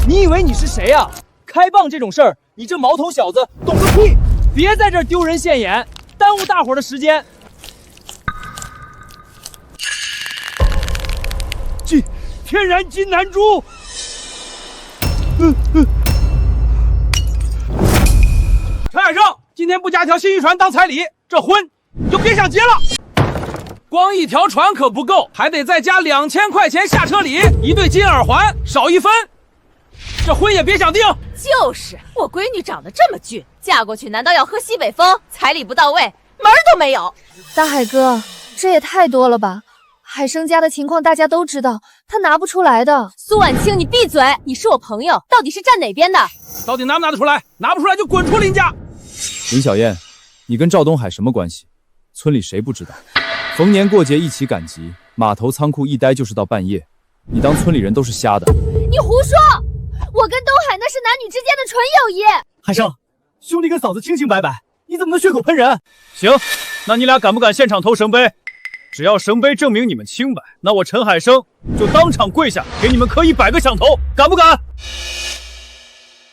你以为你是谁呀？开蚌这种事儿，你这毛头小子懂个屁！别在这儿丢人现眼，耽误大伙儿的时间。天然金南珠。陈海胜，今天不加条新渔船当彩礼，这婚你就别想结了。光一条船可不够，还得再加2000块钱下车礼，1对金耳环，少1分。这婚也别想定。就是我闺女长得这么俊，嫁过去难道要喝西北风？彩礼不到位，门儿都没有。大海哥，这也太多了吧！海生家的情况大家都知道，他拿不出来的。苏婉清，你闭嘴！你是我朋友，到底是站哪边的？到底拿不拿得出来？拿不出来就滚出林家！林小燕，你跟赵东海什么关系？村里谁不知道？逢年过节一起赶集，码头仓库一待就是到半夜。你当村里人都是瞎的？你胡说！我跟东海那是男女之间的纯友谊。海生，兄弟跟嫂子清清白白，你怎么能血口喷人？行，那你俩敢不敢现场投圣杯？只要圣杯证明你们清白，那我陈海生就当场跪下给你们磕100个响头，敢不敢？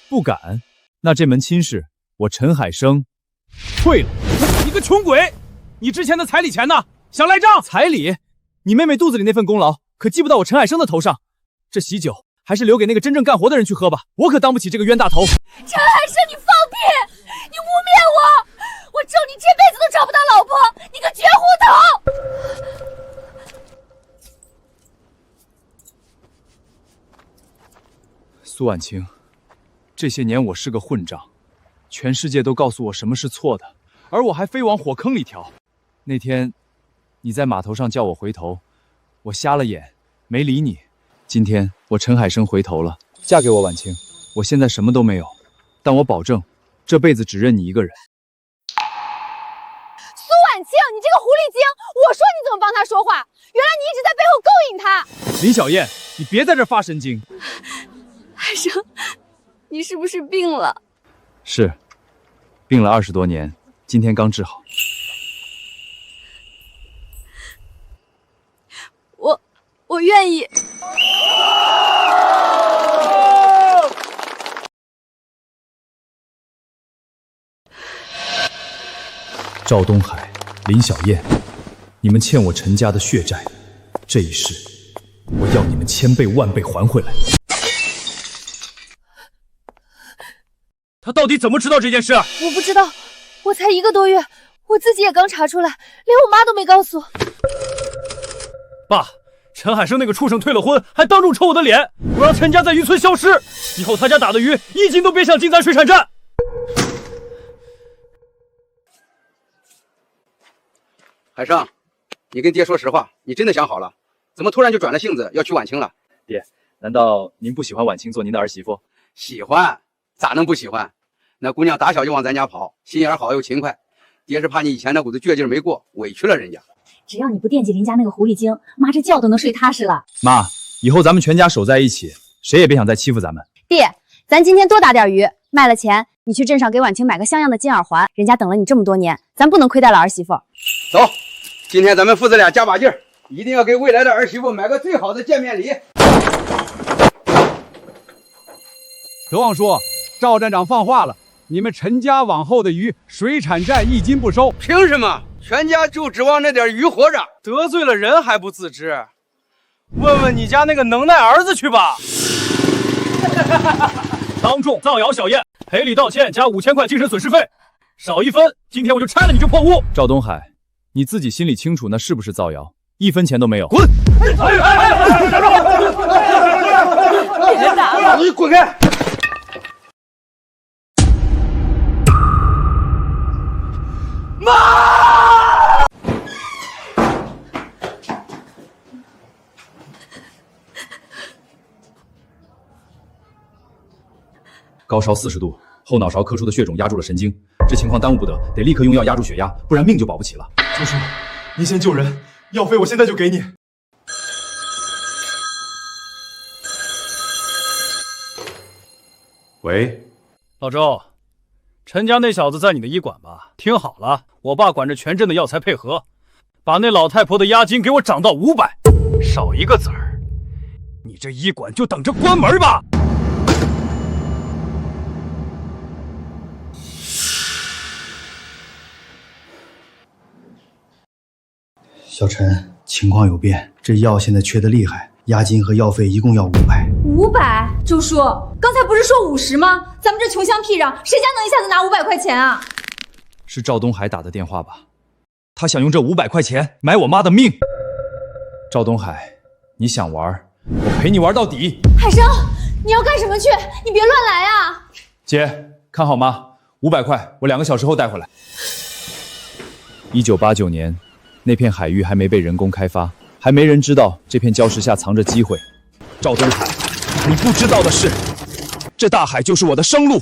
不敢。那这门亲事，我陈海生退了。你个穷鬼！你之前的彩礼钱呢？想赖账？彩礼？你妹妹肚子里那份功劳可记不到我陈海生的头上。这喜酒还是留给那个真正干活的人去喝吧，我可当不起这个冤大头。陈海生，你放屁！你污蔑我！我咒你这辈子都找不到老婆！你个绝户头！苏婉清，这些年我是个混账，全世界都告诉我什么是错的，而我还非往火坑里跳。那天你在码头上叫我回头，我瞎了眼没理你。今天我陈海生回头了，嫁给我婉清。我现在什么都没有，但我保证这辈子只认你一个人。苏婉清，你这个狐狸精！我说你怎么帮他说话，原来你一直在背后勾引他。林小燕，你别在这发神经。海生，你是不是病了？是，病了20多年，今天刚治好。我愿意。赵东海、林小燕，你们欠我陈家的血债，这一世我要你们1000倍万倍还回来。他到底怎么知道这件事？我不知道，我才1个多月，我自己也刚查出来，连我妈都没告诉。爸，陈海生那个畜生退了婚，还当众抽我的脸，我让陈家在渔村消失，以后他家打的鱼1斤都别想进咱水产站。海生，你跟爹说实话，你真的想好了？怎么突然就转了性子要娶婉清了？爹，难道您不喜欢婉清做您的儿媳妇？喜欢，咋能不喜欢？那姑娘打小就往咱家跑，心眼好又勤快。爹是怕你以前那股子倔劲没过，委屈了人家。只要你不惦记林家那个狐狸精，妈这觉都能睡踏实了。妈，以后咱们全家守在一起，谁也别想再欺负咱们。弟，咱今天多打点鱼，卖了钱，你去镇上给婉清买个像样的金耳环，人家等了你这么多年，咱不能亏待了儿媳妇。走，今天咱们父子俩加把劲儿，一定要给未来的儿媳妇买个最好的见面礼。德望叔，赵站长放话了，你们陈家往后的鱼水产站1斤不收。凭什么？全家就指望那点鱼活着，得罪了人还不自知？问问你家那个能耐儿子去吧。当众造谣小燕，赔礼道歉加5000块精神损失费，少1分，今天我就拆了你这破屋。赵东海，你自己心里清楚，那是不是造谣？1分钱都没有。滚！别打了，你滚开！妈！高烧40度，后脑勺磕出的血肿压住了神经，这情况耽误不得，得立刻用药压住血压，不然命就保不起了。周叔，您先救人，药费我现在就给你。喂，老周，陈家那小子在你的医馆吧？听好了，我爸管着全镇的药材配合，把那老太婆的押金给我涨到500，少一个子儿，你这医馆就等着关门吧。小陈，情况有变，这药现在缺得厉害，押金和药费一共要500。500？周叔，刚才不是说50吗？咱们这穷乡僻壤，谁家能一下子拿500块钱啊？是赵东海打的电话吧？他想用这500块钱买我妈的命。赵东海，你想玩，我陪你玩到底。海生，你要干什么去？你别乱来啊！姐，看好吗？500块，我2个小时后带回来。1989年，那片海域还没被人工开发，还没人知道这片礁石下藏着机会。赵东海，你不知道的是，这大海就是我的生路。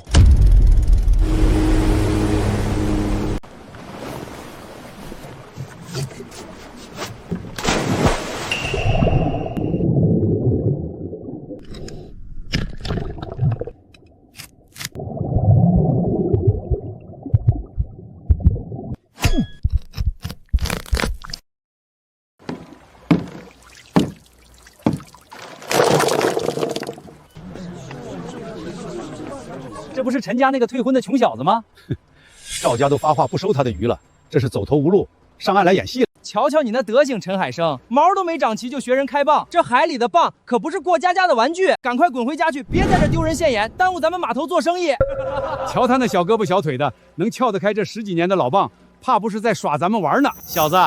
这不是陈家那个退婚的穷小子吗？赵家都发话不收他的鱼了，这是走投无路，上岸来演戏了。瞧瞧你那德行，陈海生，毛都没长齐就学人开蚌，这海里的蚌可不是过家家的玩具，赶快滚回家去，别在这丢人现眼，耽误咱们码头做生意。瞧他那小胳膊小腿的，能撬得开这10几年的老蚌，怕不是在耍咱们玩呢。小子，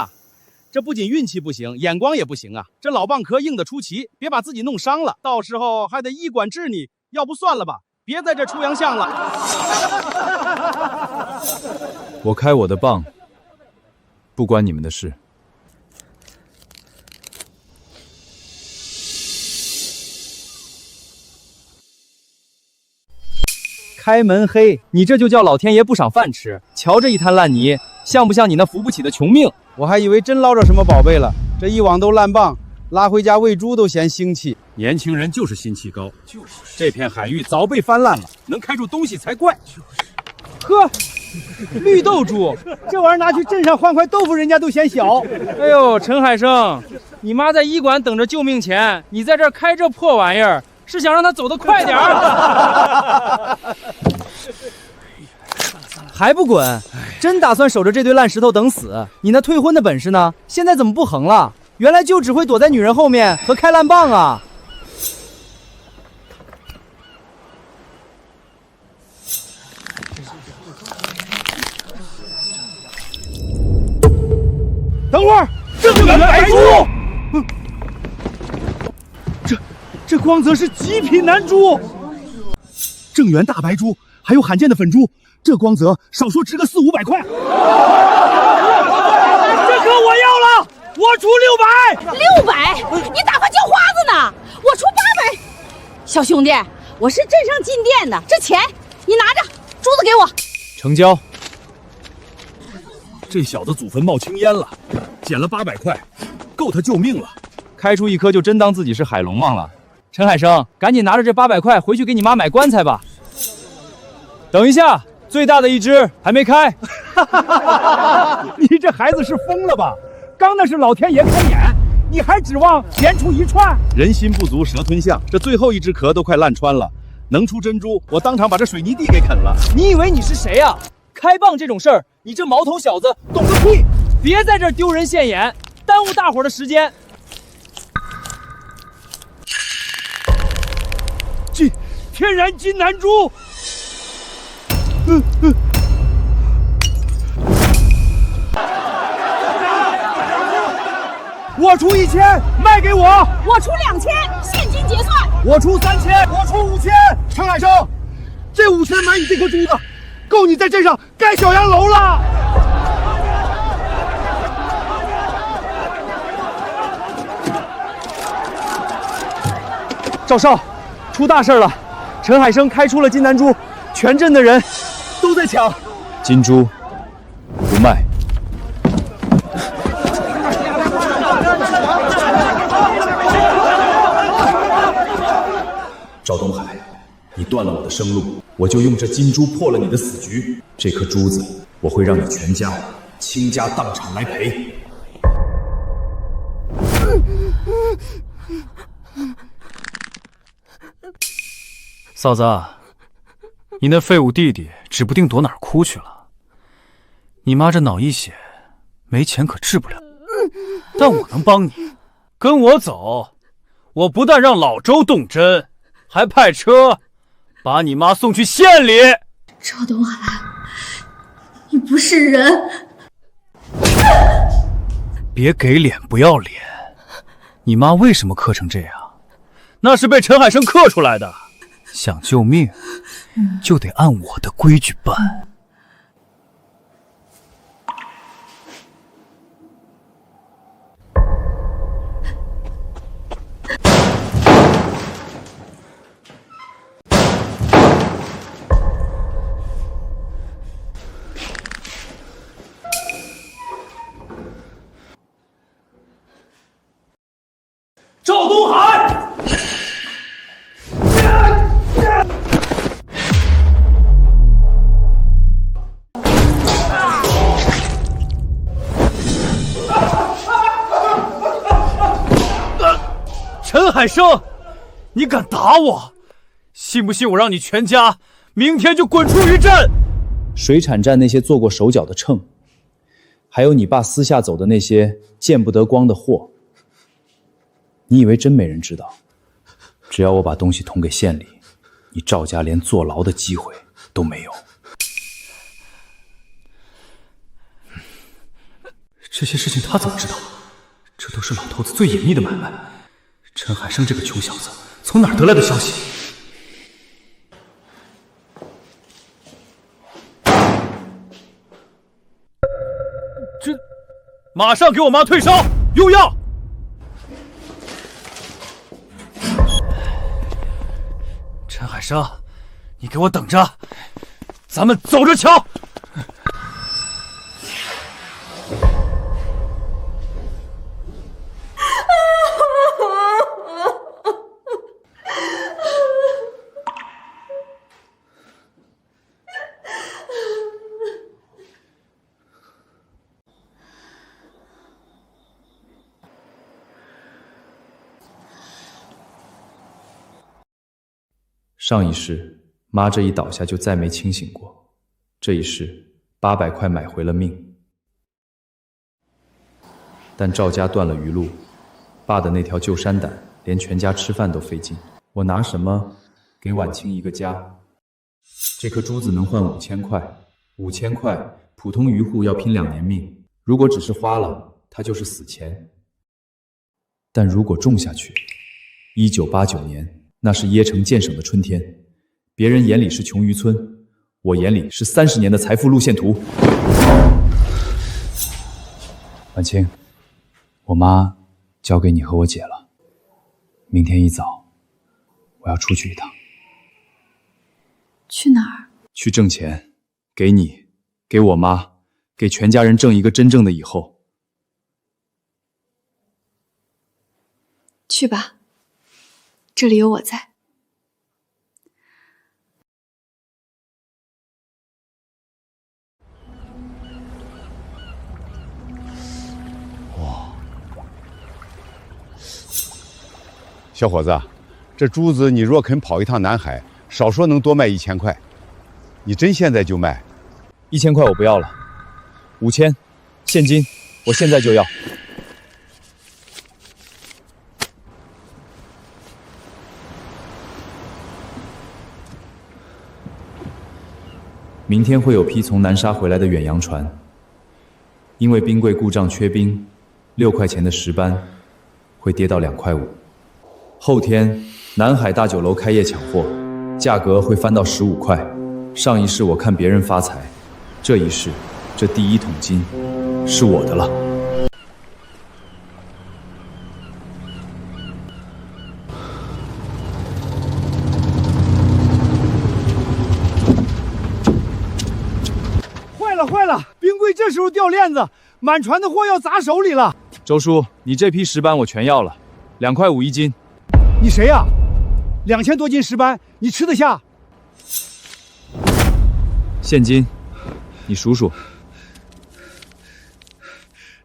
这不仅运气不行，眼光也不行啊！这老蚌壳硬得出奇，别把自己弄伤了，到时候还得医馆治你。要不算了吧，别在这出洋相了。我开我的蚌，不关你们的事。开门黑，你这就叫老天爷不赏饭吃。瞧这一滩烂泥，像不像你那扶不起的穷命？我还以为真捞着什么宝贝了，这一网都烂蚌，拉回家喂猪都嫌腥气。年轻人就是心气高，这片海域早被翻烂了，能开出东西才怪。呵，绿豆猪，这玩意儿拿去镇上换块豆腐，人家都嫌小。哎呦，陈海生，你妈在医馆等着救命钱，你在这儿开这破玩意儿，是想让她走得快点儿？还不滚！真打算守着这堆烂石头等死？你那退婚的本事呢？现在怎么不横了？原来就只会躲在女人后面和开烂蚌啊！等会儿，正源白珠，这光泽是极品男珠，正源大白珠，还有罕见的粉珠，这光泽少说值个400-500块。这颗我要了，我出600。600？你打发叫花子呢？我出800。小兄弟，我是镇上进店的，这钱你拿着，珠子给我。成交。这小子祖坟冒青烟了，捡了800块，够他救命了。开出一颗就真当自己是海龙王了。陈海生，赶紧拿着这800块回去给你妈买棺材吧。等一下，最大的一只还没开。你这孩子是疯了吧？刚那是老天爷开眼，你还指望连出一串？人心不足蛇吞象，这最后一只壳都快烂穿了，能出珍珠，我当场把这水泥地给啃了。你以为你是谁啊？开蚌这种事儿，你这毛头小子懂个屁！别在这儿丢人现眼，耽误大伙儿的时间。天然金南珠。我出1000，卖给我。我出2000，现金结算。我出3000，我出5000。陈海生，这5000买你这颗珠子，够你在镇上盖小洋楼了。赵少，出大事了！陈海生开出了金南珠，全镇的人都在抢。金珠不卖。赵东海，你断了我的生路，我就用这金珠破了你的死局。这颗珠子，我会让你全家倾家荡产来赔。嫂子，你那废物弟弟指不定躲哪儿哭去了。你妈这脑溢血，没钱可治不了。但我能帮你，跟我走。我不但让老周动真，还派车把你妈送去县里。赵东海，你不是人！别给脸不要脸！你妈为什么磕成这样？那是被陈海生磕出来的。想救命，就得按我的规矩办。赵东海，陈海生，你敢打我？信不信我让你全家明天就滚出余镇？水产站那些做过手脚的秤，还有你爸私下走的那些见不得光的货，你以为真没人知道？只要我把东西捅给县里，你赵家连坐牢的机会都没有。这些事情他怎么知道？这都是老头子最隐秘的买卖。陈海生这个穷小子从哪儿得来的消息？这，马上给我妈退烧，用药！陈海生，你给我等着，咱们走着瞧。上一世，妈这一倒下就再没清醒过。这一世，800块买回了命。但赵家断了鱼路，爸的那条旧山胆，连全家吃饭都费劲。我拿什么给婉清一个家？这颗珠子能换5000块，5000块，普通渔户要拼2年命。如果只是花了，它就是死钱。但如果种下去，1989年。那是邺城建省的春天，别人眼里是穷渔村，我眼里是30年的财富路线图。婉清，我妈交给你和我姐了，明天一早我要出去一趟。去哪儿？去挣钱，给你，给我妈，给全家人挣一个真正的以后。去吧。这里有我在。哇，小伙子，这珠子你若肯跑一趟南海，少说能多卖1000块。你真现在就卖？1000块我不要了，5000，现金，我现在就要。明天会有批从南沙回来的远洋船，因为冰柜故障缺冰，6块钱的石斑会跌到2块5。后天南海大酒楼开业抢货，价格会翻到15块。上一世我看别人发财，这一世这第1桶金是我的了。坏了！冰柜这时候掉链子，满船的货要砸手里了。周叔，你这批石斑我全要了，2块5一斤。你谁呀？2000多斤石斑，你吃得下？现金，你数数。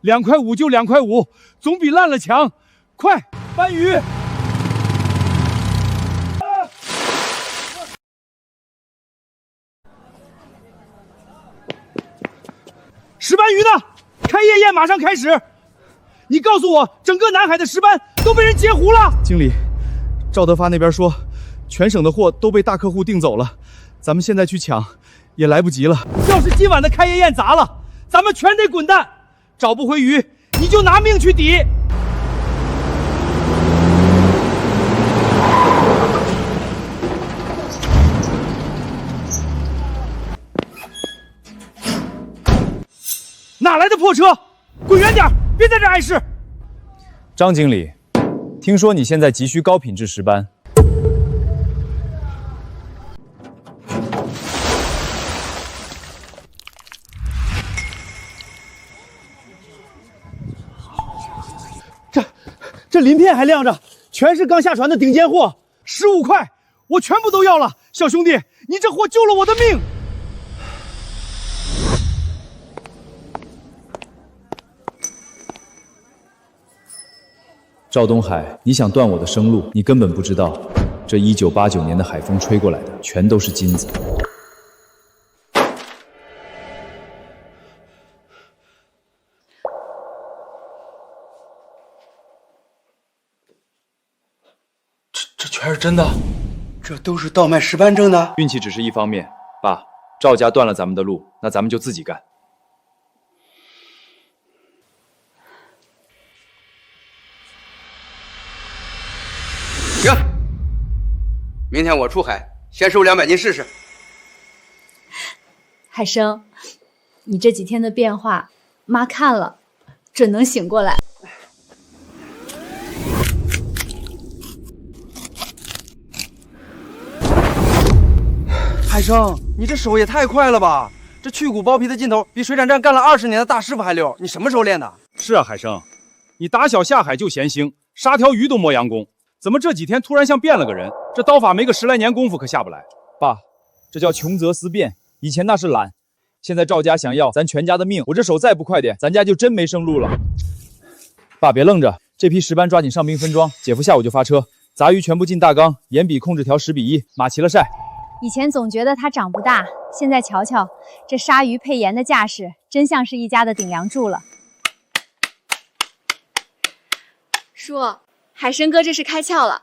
2块5就2块5，总比烂了强。快搬鱼！石斑鱼呢？开业宴马上开始，你告诉我，整个南海的石斑都被人截胡了。经理，赵德发那边说，全省的货都被大客户订走了，咱们现在去抢也来不及了。要是今晚的开业宴砸了，咱们全得滚蛋，找不回鱼，你就拿命去抵。哪来的破车？滚远点，别在这碍事！张经理，听说你现在急需高品质石斑。这鳞片还亮着，全是刚下船的顶尖货，15块，我全部都要了。小兄弟，你这货救了我的命。赵东海，你想断我的生路，你根本不知道，这1989年的海风吹过来的全都是金子。这全是真的？这都是倒卖石斑挣的？运气只是一方面，爸，赵家断了咱们的路，那咱们就自己干。行，明天我出海，先收200斤试试。海生，你这几天的变化，妈看了，准能醒过来。海生，你这手也太快了吧！这去骨剥皮的劲头，比水产站干了20年的大师傅还溜。你什么时候练的？是啊，海生，你打小下海就闲星，杀条鱼都磨洋工，怎么这几天突然像变了个人？这刀法没个10来年功夫可下不来。爸，这叫穷则思变，以前那是懒，现在赵家想要咱全家的命，我这手再不快点，咱家就真没生路了。爸，别愣着，这批石斑抓紧上冰分装，姐夫下午就发车，杂鱼全部进大缸，盐比控制条10比1，码齐了晒。以前总觉得它长不大，现在瞧瞧这鲨鱼配盐的架势，真像是一家的顶梁柱了。叔，海参哥这是开窍了，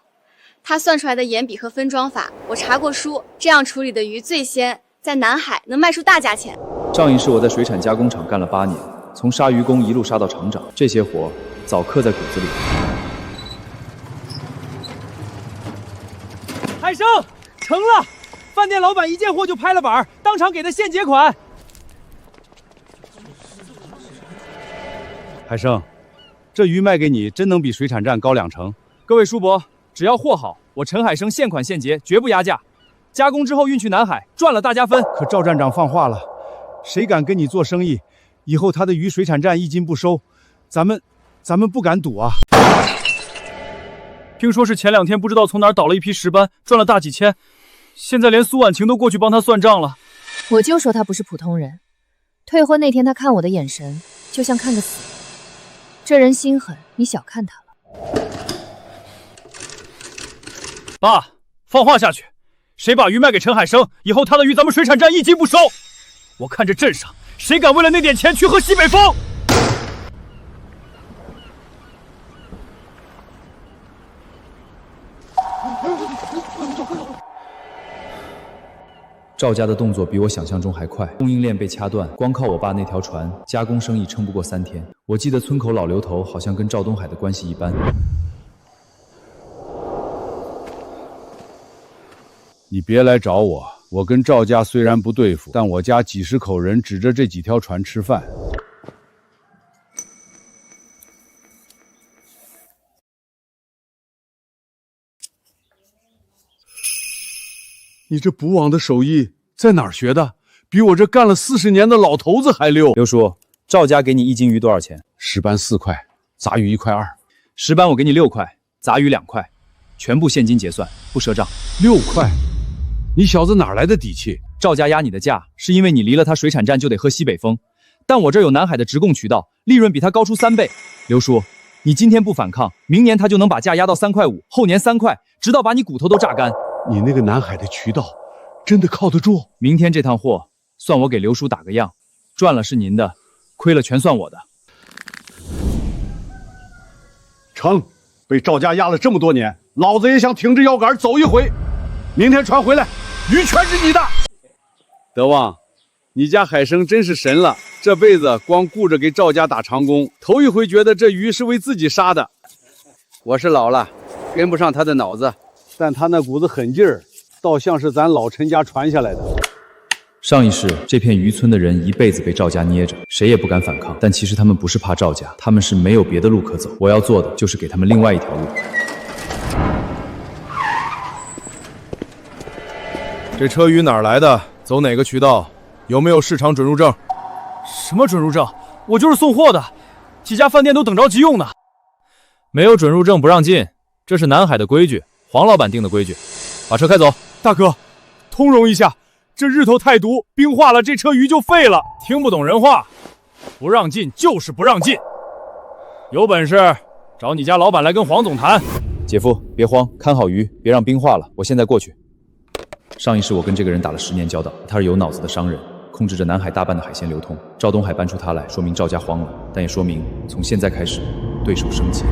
他算出来的盐比和分装法，我查过书，这样处理的鱼最鲜，在南海能卖出大价钱。上一世我在水产加工厂干了8年，从鲨鱼工一路杀到厂长，这些活早刻在骨子里。海生，成了！饭店老板一见货就拍了板，当场给他现结款。海生，这鱼卖给你，真能比水产站高2成。各位叔伯，只要货好，我陈海生现款现结，绝不压价。加工之后运去南海，赚了大家分。可赵站长放话了，谁敢跟你做生意，以后他的鱼水产站1斤不收，咱们不敢赌啊。听说是前2天不知道从哪儿倒了一批石斑，赚了大几千。现在连苏婉晴都过去帮他算账了。我就说他不是普通人。退婚那天他看我的眼神，就像看个死人。这人心狠，你小看他了。爸，放话下去，谁把鱼卖给陈海生，以后他的鱼咱们水产站1斤不收。我看这镇上谁敢为了那点钱去喝西北风。赵家的动作比我想象中还快，供应链被掐断，光靠我爸那条船，加工生意撑不过3天。我记得村口老刘头好像跟赵东海的关系一般。你别来找我，我跟赵家虽然不对付，但我家几10口人指着这几条船吃饭。你这捕网的手艺在哪儿学的？比我这干了40年的老头子还溜。刘叔，赵家给你1斤鱼多少钱？石斑4块，杂鱼1块2。石斑我给你6块，杂鱼2块，全部现金结算，不赊账。6块？你小子哪来的底气？赵家压你的价，是因为你离了他水产站就得喝西北风，但我这有南海的直供渠道，利润比他高出3倍。刘叔，你今天不反抗，明年他就能把价压到3块5，后年3块，直到把你骨头都榨干。你那个南海的渠道真的靠得住？明天这趟货算我给刘叔打个样，赚了是您的，亏了全算我的。成，被赵家压了这么多年，老子也想挺着腰杆走一回。明天船回来，鱼全是你的。德旺，你家海生真是神了，这辈子光顾着给赵家打长工，头一回觉得这鱼是为自己杀的。我是老了，跟不上他的脑子，但他那股子狠劲儿，倒像是咱老陈家传下来的。上一世，这片渔村的人一辈子被赵家捏着，谁也不敢反抗。但其实他们不是怕赵家，他们是没有别的路可走。我要做的就是给他们另外一条路。这车鱼哪儿来的？走哪个渠道？有没有市场准入证？什么准入证？我就是送货的，几家饭店都等着急用呢。没有准入证不让进，这是南海的规矩，黄老板定的规矩。把车开走。大哥，通融一下。这日头太毒，冰化了，这车鱼就废了。听不懂人话，不让进就是不让进。有本事找你家老板来跟黄总谈。姐夫，别慌，看好鱼，别让冰化了。我现在过去。上一世我跟这个人打了10年交道，他是有脑子的商人，控制着南海大半的海鲜流通。赵东海搬出他来，说明赵家慌了，但也说明从现在开始，对手升级了。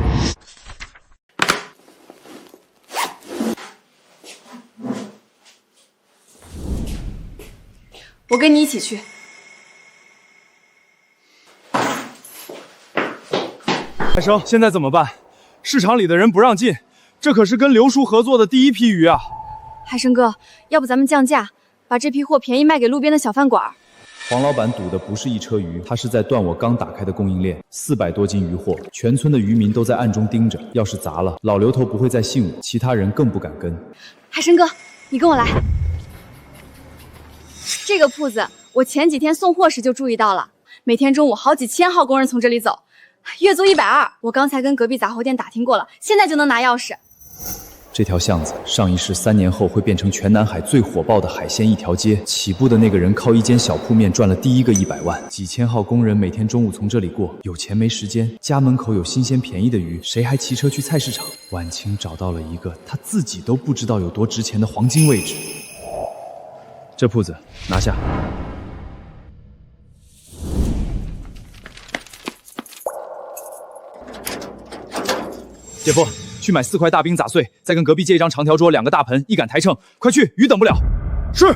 我跟你一起去。海生，现在怎么办？市场里的人不让进，这可是跟刘叔合作的第一批鱼啊！海生哥，要不咱们降价，把这批货便宜卖给路边的小饭馆？黄老板赌的不是一车鱼，他是在断我刚打开的供应链，400多斤鱼货，全村的渔民都在暗中盯着，要是砸了，老刘头不会再信我，其他人更不敢跟。海生哥，你跟我来。这个铺子，我前几天送货时就注意到了，每天中午好几千号工人从这里走，月租120。我刚才跟隔壁杂货店打听过了，现在就能拿钥匙。这条巷子上一世3年后会变成全南海最火爆的海鲜一条街。起步的那个人靠一间小铺面赚了第一个100万，几千号工人每天中午从这里过，有钱没时间，家门口有新鲜便宜的鱼，谁还骑车去菜市场？晚清找到了一个他自己都不知道有多值钱的黄金位置。这铺子拿下。姐夫，去买4块大冰砸碎，再跟隔壁借一张长条桌，2个大盆，1杆台秤，快去，鱼等不了。是。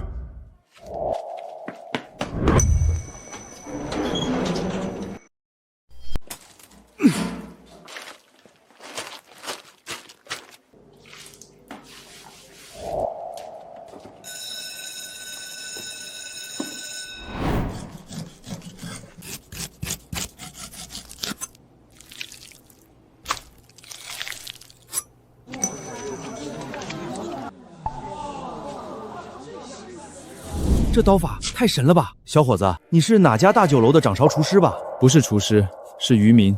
这刀法太神了吧！小伙子，你是哪家大酒楼的掌勺厨师吧？不是厨师，是渔民，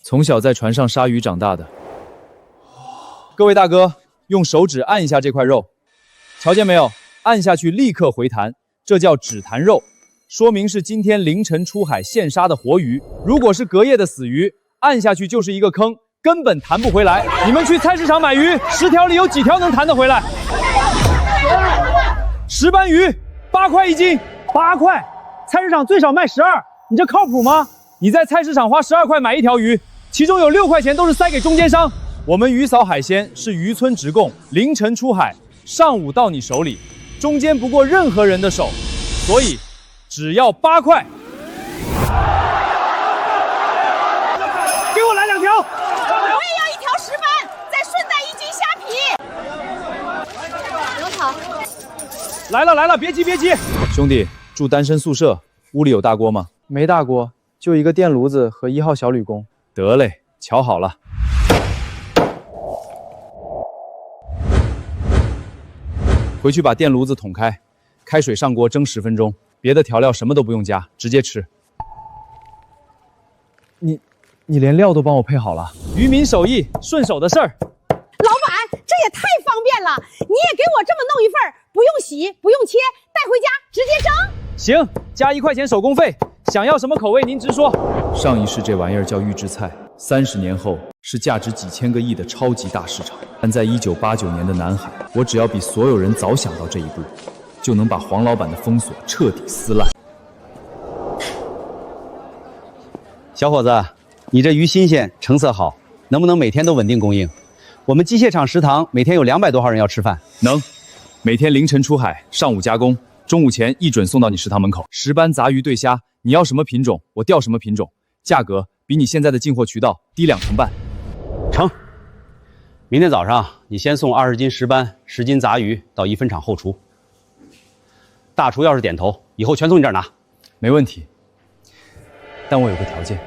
从小在船上杀鱼长大的。各位大哥，用手指按一下这块肉，瞧见没有？按下去立刻回弹，这叫指弹肉，说明是今天凌晨出海现杀的活鱼。如果是隔夜的死鱼，按下去就是一个坑，根本弹不回来。你们去菜市场买鱼，10条里有几条能弹得回来？10斑鱼8块1斤，8块，菜市场最少卖12，你这靠谱吗？你在菜市场花12块买1条鱼，其中有6块钱都是塞给中间商。我们渔嫂海鲜是渔村直供，凌晨出海，上午到你手里，中间不过任何人的手，所以只要8块。给我来2条。我也要1条10斑，再顺带1斤虾皮。刘讨。来了，别急。兄弟，住单身宿舍，屋里有大锅吗？没大锅，就一个电炉子和1号小铝工。得嘞，瞧好了。回去把电炉子捅开，开水上锅蒸10分钟，别的调料什么都不用加，直接吃。你连料都帮我配好了？渔民手艺，顺手的事儿。老板，这也太方便了！你也给我这么弄一份，不用洗，不用切，带回家直接蒸。行，加1块钱手工费。想要什么口味您直说。上一世这玩意儿叫预制菜，30年后是价值几千个亿的超级大市场。但在1989年的南海，我只要比所有人早想到这一步，就能把黄老板的封锁彻底撕烂。小伙子，你这鱼新鲜，成色好，能不能每天都稳定供应？我们机械厂食堂每天有200多号人要吃饭。能，每天凌晨出海，上午加工，中午前一准送到你食堂门口。石斑杂鱼对虾，你要什么品种，我调什么品种，价格比你现在的进货渠道低2成半。成。明天早上你先送20斤石斑、10斤杂鱼到1分厂后厨。大厨要是点头，以后全从你这儿拿。没问题。但我有个条件，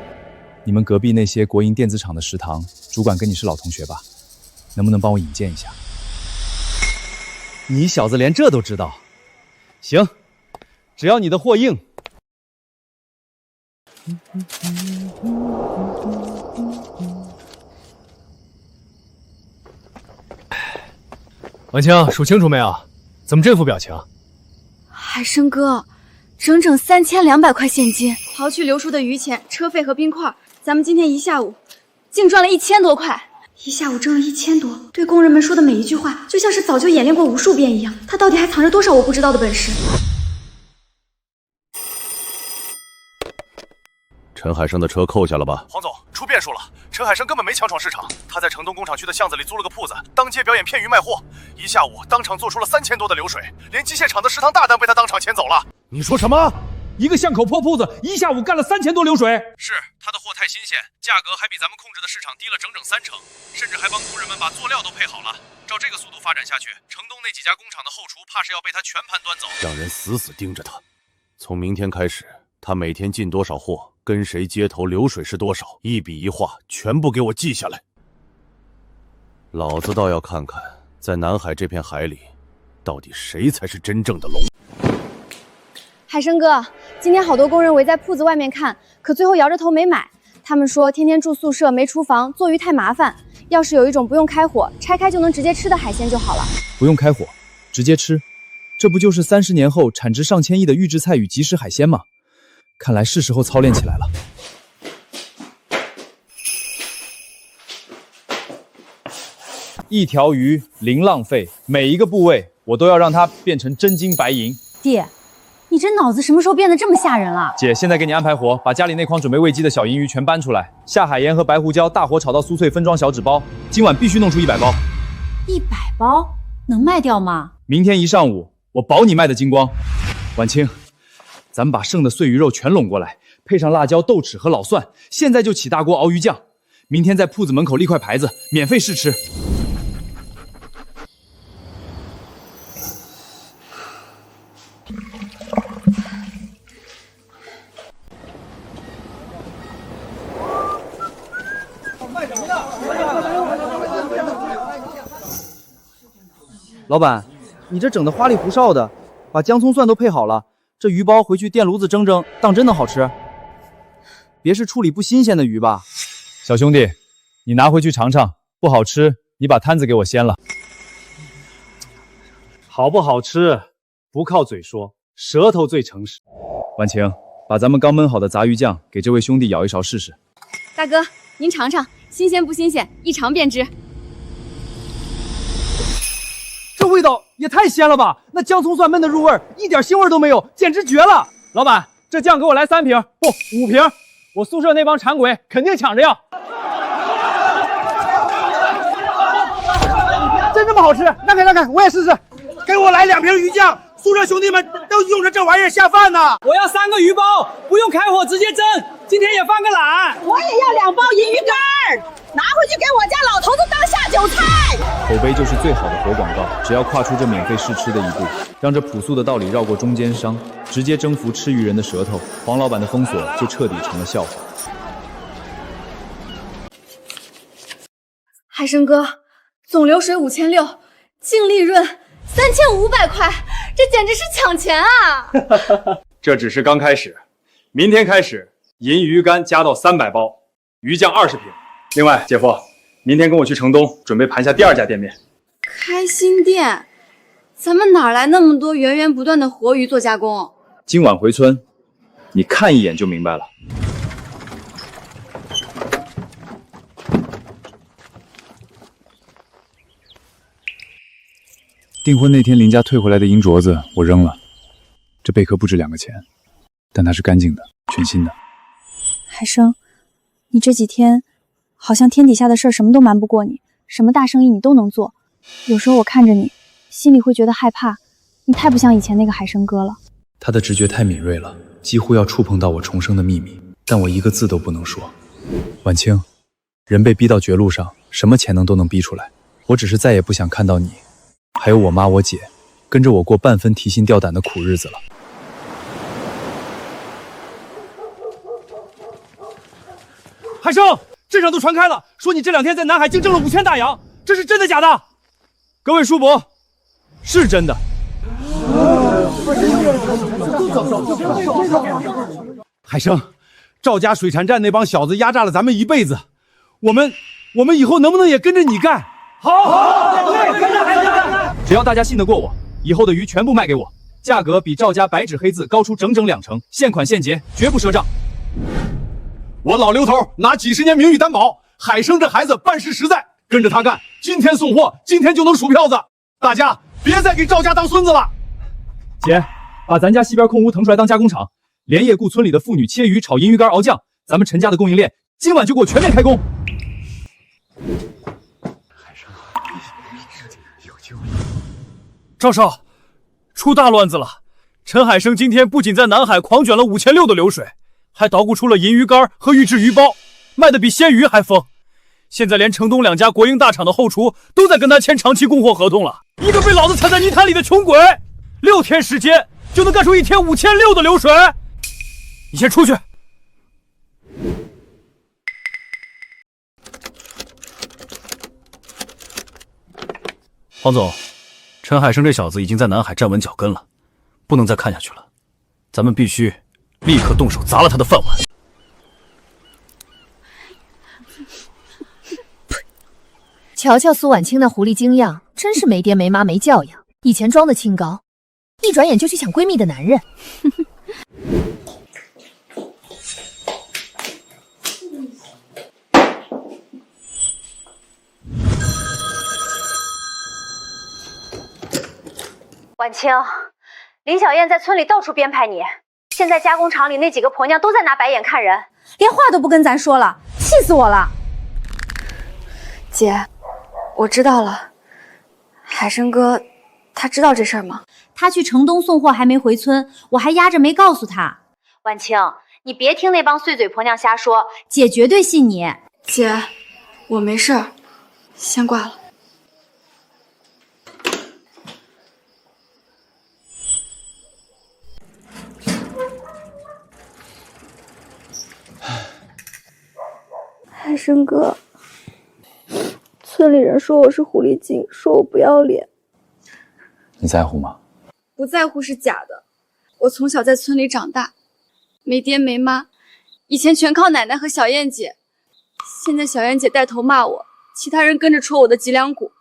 你们隔壁那些国营电子厂的食堂主管跟你是老同学吧？能不能帮我引荐一下？你小子连这都知道？行，只要你的货硬。王青，数清楚没有？怎么这副表情？海生哥，整整3200块现金，刨去刘叔的余钱、车费和冰块，咱们今天一下午净赚了1000多块。一下午挣了1000多，对工人们说的每一句话，就像是早就演练过无数遍一样。他到底还藏着多少我不知道的本事？陈海生的车扣下了吧？黄总，出变数了！陈海生根本没强闯市场，他在城东工厂区的巷子里租了个铺子，当街表演骗鱼卖货，一下午当场做出了3000多的流水，连机械厂的食堂大单被他当场牵走了。你说什么？一个巷口破铺子，一下午干了3000多流水？是，他的货太新鲜，价格还比咱们控制的市场低了整整3成，甚至还帮工人们把佐料都配好了。照这个速度发展下去，城东那几家工厂的后厨怕是要被他全盘端走。让人死死盯着他，从明天开始，他每天进多少货，跟谁接头，流水是多少，一笔一画全部给我记下来。老子倒要看看，在南海这片海里，到底谁才是真正的龙。海生哥，今天好多工人围在铺子外面看，可最后摇着头没买。他们说天天住宿舍没厨房，做鱼太麻烦，要是有一种不用开火，拆开就能直接吃的海鲜就好了。不用开火，直接吃，这不就是30年后产值上千亿的预制菜与即食海鲜吗？看来是时候操练起来了。一条鱼零浪费，每一个部位我都要让它变成真金白银。弟，你这脑子什么时候变得这么吓人了？姐，现在给你安排活，把家里那筐准备喂鸡的小银鱼全搬出来，下海盐和白胡椒大火炒到酥脆，分装小纸包。今晚必须弄出100包。100包能卖掉吗？明天一上午，我保你卖得精光。婉清，咱们把剩的碎鱼肉全拢过来，配上辣椒、豆豉和老蒜，现在就起大锅熬鱼酱。明天在铺子门口立块牌子，免费试吃。老板，你这整的花里胡哨的，把姜葱蒜都配好了，这鱼包回去电炉子蒸蒸，当真的好吃。别是处理不新鲜的鱼吧？小兄弟，你拿回去尝尝，不好吃，你把摊子给我掀了。好不好吃，不靠嘴说，舌头最诚实。婉晴，把咱们刚焖好的杂鱼酱给这位兄弟舀一勺试试。大哥，您尝尝，新鲜不新鲜，一尝便知。这味道也太鲜了吧！那姜葱蒜焖的入味，一点腥味都没有，简直绝了！老板，这酱给我来3瓶，不5瓶，我宿舍那帮馋鬼肯定抢着要。真这么好吃？让开，我也试试。给我来2瓶鱼酱，宿舍兄弟们都用着这玩意儿下饭呢。我要3个鱼包，不用开火直接蒸。今天也犯个懒。我也要2包银鱼干，拿回去给我家老头子当下酒菜。口碑就是最好的活广告，只要跨出这免费试吃的一步，让这朴素的道理绕过中间商，直接征服吃鱼人的舌头，黄老板的封锁就彻底成了笑话。海生哥，总流水5600，净利润3500块，这简直是抢钱啊！这只是刚开始，明天开始银鱼干加到300包，鱼酱20瓶。另外，姐夫，明天跟我去城东准备盘下第2家店面。开新店，咱们哪来那么多源源不断的活鱼做加工？今晚回村，你看一眼就明白了。订婚那天林家退回来的银镯子我扔了，这贝壳不值2个钱，但它是干净的，全新的。海生，你这几天好像天底下的事儿什么都瞒不过你，什么大生意你都能做。有时候我看着你，心里会觉得害怕，你太不像以前那个海生哥了。他的直觉太敏锐了，几乎要触碰到我重生的秘密，但我一个字都不能说。婉清，人被逼到绝路上，什么潜能都能逼出来。我只是再也不想看到你，还有我妈我姐，跟着我过半分提心吊胆的苦日子了。海生，镇上都传开了，说你这2天在南海净挣了5000大洋，这是真的假的？各位叔伯，是真的。海生，赵家水产站那帮小子压榨了咱们一辈子，我们以后能不能也跟着你干？好，只要大家信得过我，以后的鱼全部卖给我，价格比赵家白纸黑字高出整整2成，现款现结，绝不赊账。我老刘头拿几10年名誉担保，海生这孩子办事实在，跟着他干，今天送货，今天就能数票子。大家别再给赵家当孙子了。姐，把咱家西边空屋腾出来当加工厂，连夜雇村里的妇女切鱼、炒银鱼干、熬酱，咱们陈家的供应链今晚就给我全面开工。赵少，出大乱子了！陈海生今天不仅在南海狂卷了5600的流水，还捣鼓出了银鱼干和预制鱼包，卖的比鲜鱼还疯。现在连城东2家国营大厂的后厨都在跟他签长期供货合同了。一个被老子踩在泥潭里的穷鬼，6天时间就能干出1天5600的流水。你先出去。黄总，陈海生这小子已经在南海站稳脚跟了，不能再看下去了，咱们必须立刻动手砸了他的饭碗。瞧瞧苏婉清那狐狸精样，真是没爹没妈没教养。以前装的清高，一转眼就去抢闺蜜的男人。婉清，林小燕在村里到处编排你，现在加工厂里那几个婆娘都在拿白眼看人，连话都不跟咱说了，气死我了。姐，我知道了。海生哥，他知道这事儿吗？他去城东送货还没回村，我还压着没告诉他。婉清，你别听那帮碎嘴婆娘瞎说，姐绝对信你。姐，我没事儿，先挂了。海生哥，村里人说我是狐狸精，说我不要脸。你在乎吗？不在乎是假的。我从小在村里长大，没爹没妈，以前全靠奶奶和小燕姐。现在小燕姐带头骂我，其他人跟着戳我的脊梁骨。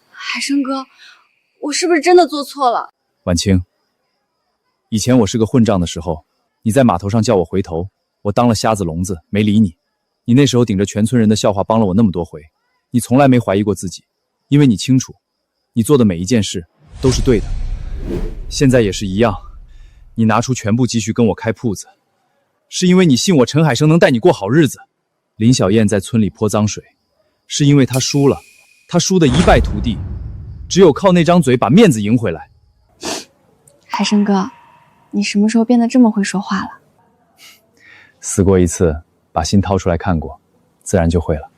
海生哥，我是不是真的做错了？婉清，以前我是个混账的时候，你在码头上叫我回头，我当了瞎子聋子，没理你。你那时候顶着全村人的笑话帮了我那么多回，你从来没怀疑过自己，因为你清楚，你做的每一件事都是对的。现在也是一样，你拿出全部积蓄跟我开铺子，是因为你信我陈海生能带你过好日子。林小燕在村里泼脏水，是因为她输了，她输得一败涂地，只有靠那张嘴把面子赢回来。海生哥，你什么时候变得这么会说话了？死过一次，把心掏出来看过，自然就会了。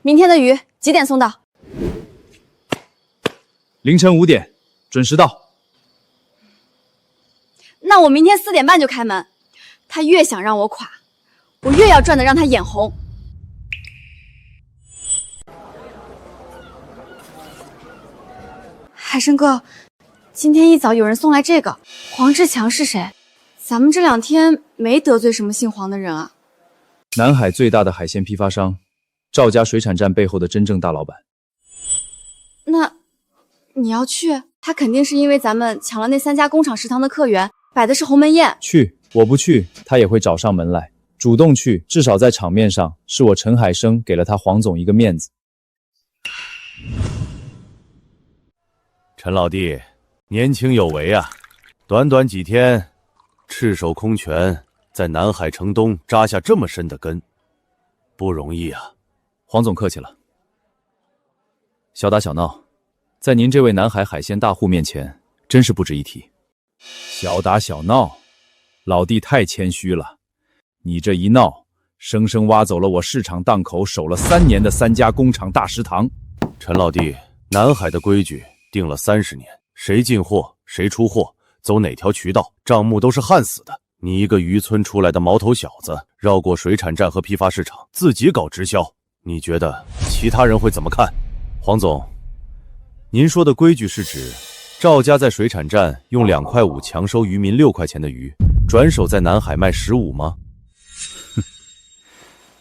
明天的鱼几点送到？凌晨5点，准时到。那我明天4点半就开门。他越想让我垮，我越要赚得让他眼红。海生哥，今天一早有人送来这个，黄志强是谁？咱们这2天没得罪什么姓黄的人啊。南海最大的海鲜批发商，赵家水产站背后的真正大老板。那你要去？他肯定是因为咱们抢了那3家工厂食堂的客源，摆的是鸿门宴。去，我不去，他也会找上门来。主动去，至少在场面上，是我陈海生给了他黄总一个面子。陈老弟，年轻有为啊！短短几天，赤手空拳在南海城东扎下这么深的根，不容易啊。黄总客气了。小打小闹，在您这位南海海鲜大户面前，真是不值一提。小打小闹，老弟太谦虚了。你这一闹，生生挖走了我市场档口守了3年的3家工厂大食堂。陈老弟，南海的规矩定了30年，谁进货谁出货，走哪条渠道，账目都是焊死的。你一个渔村出来的毛头小子，绕过水产站和批发市场，自己搞直销，你觉得其他人会怎么看？黄总，您说的规矩是指赵家在水产站用2.5块强收渔民6块钱的鱼，转手在南海卖15吗？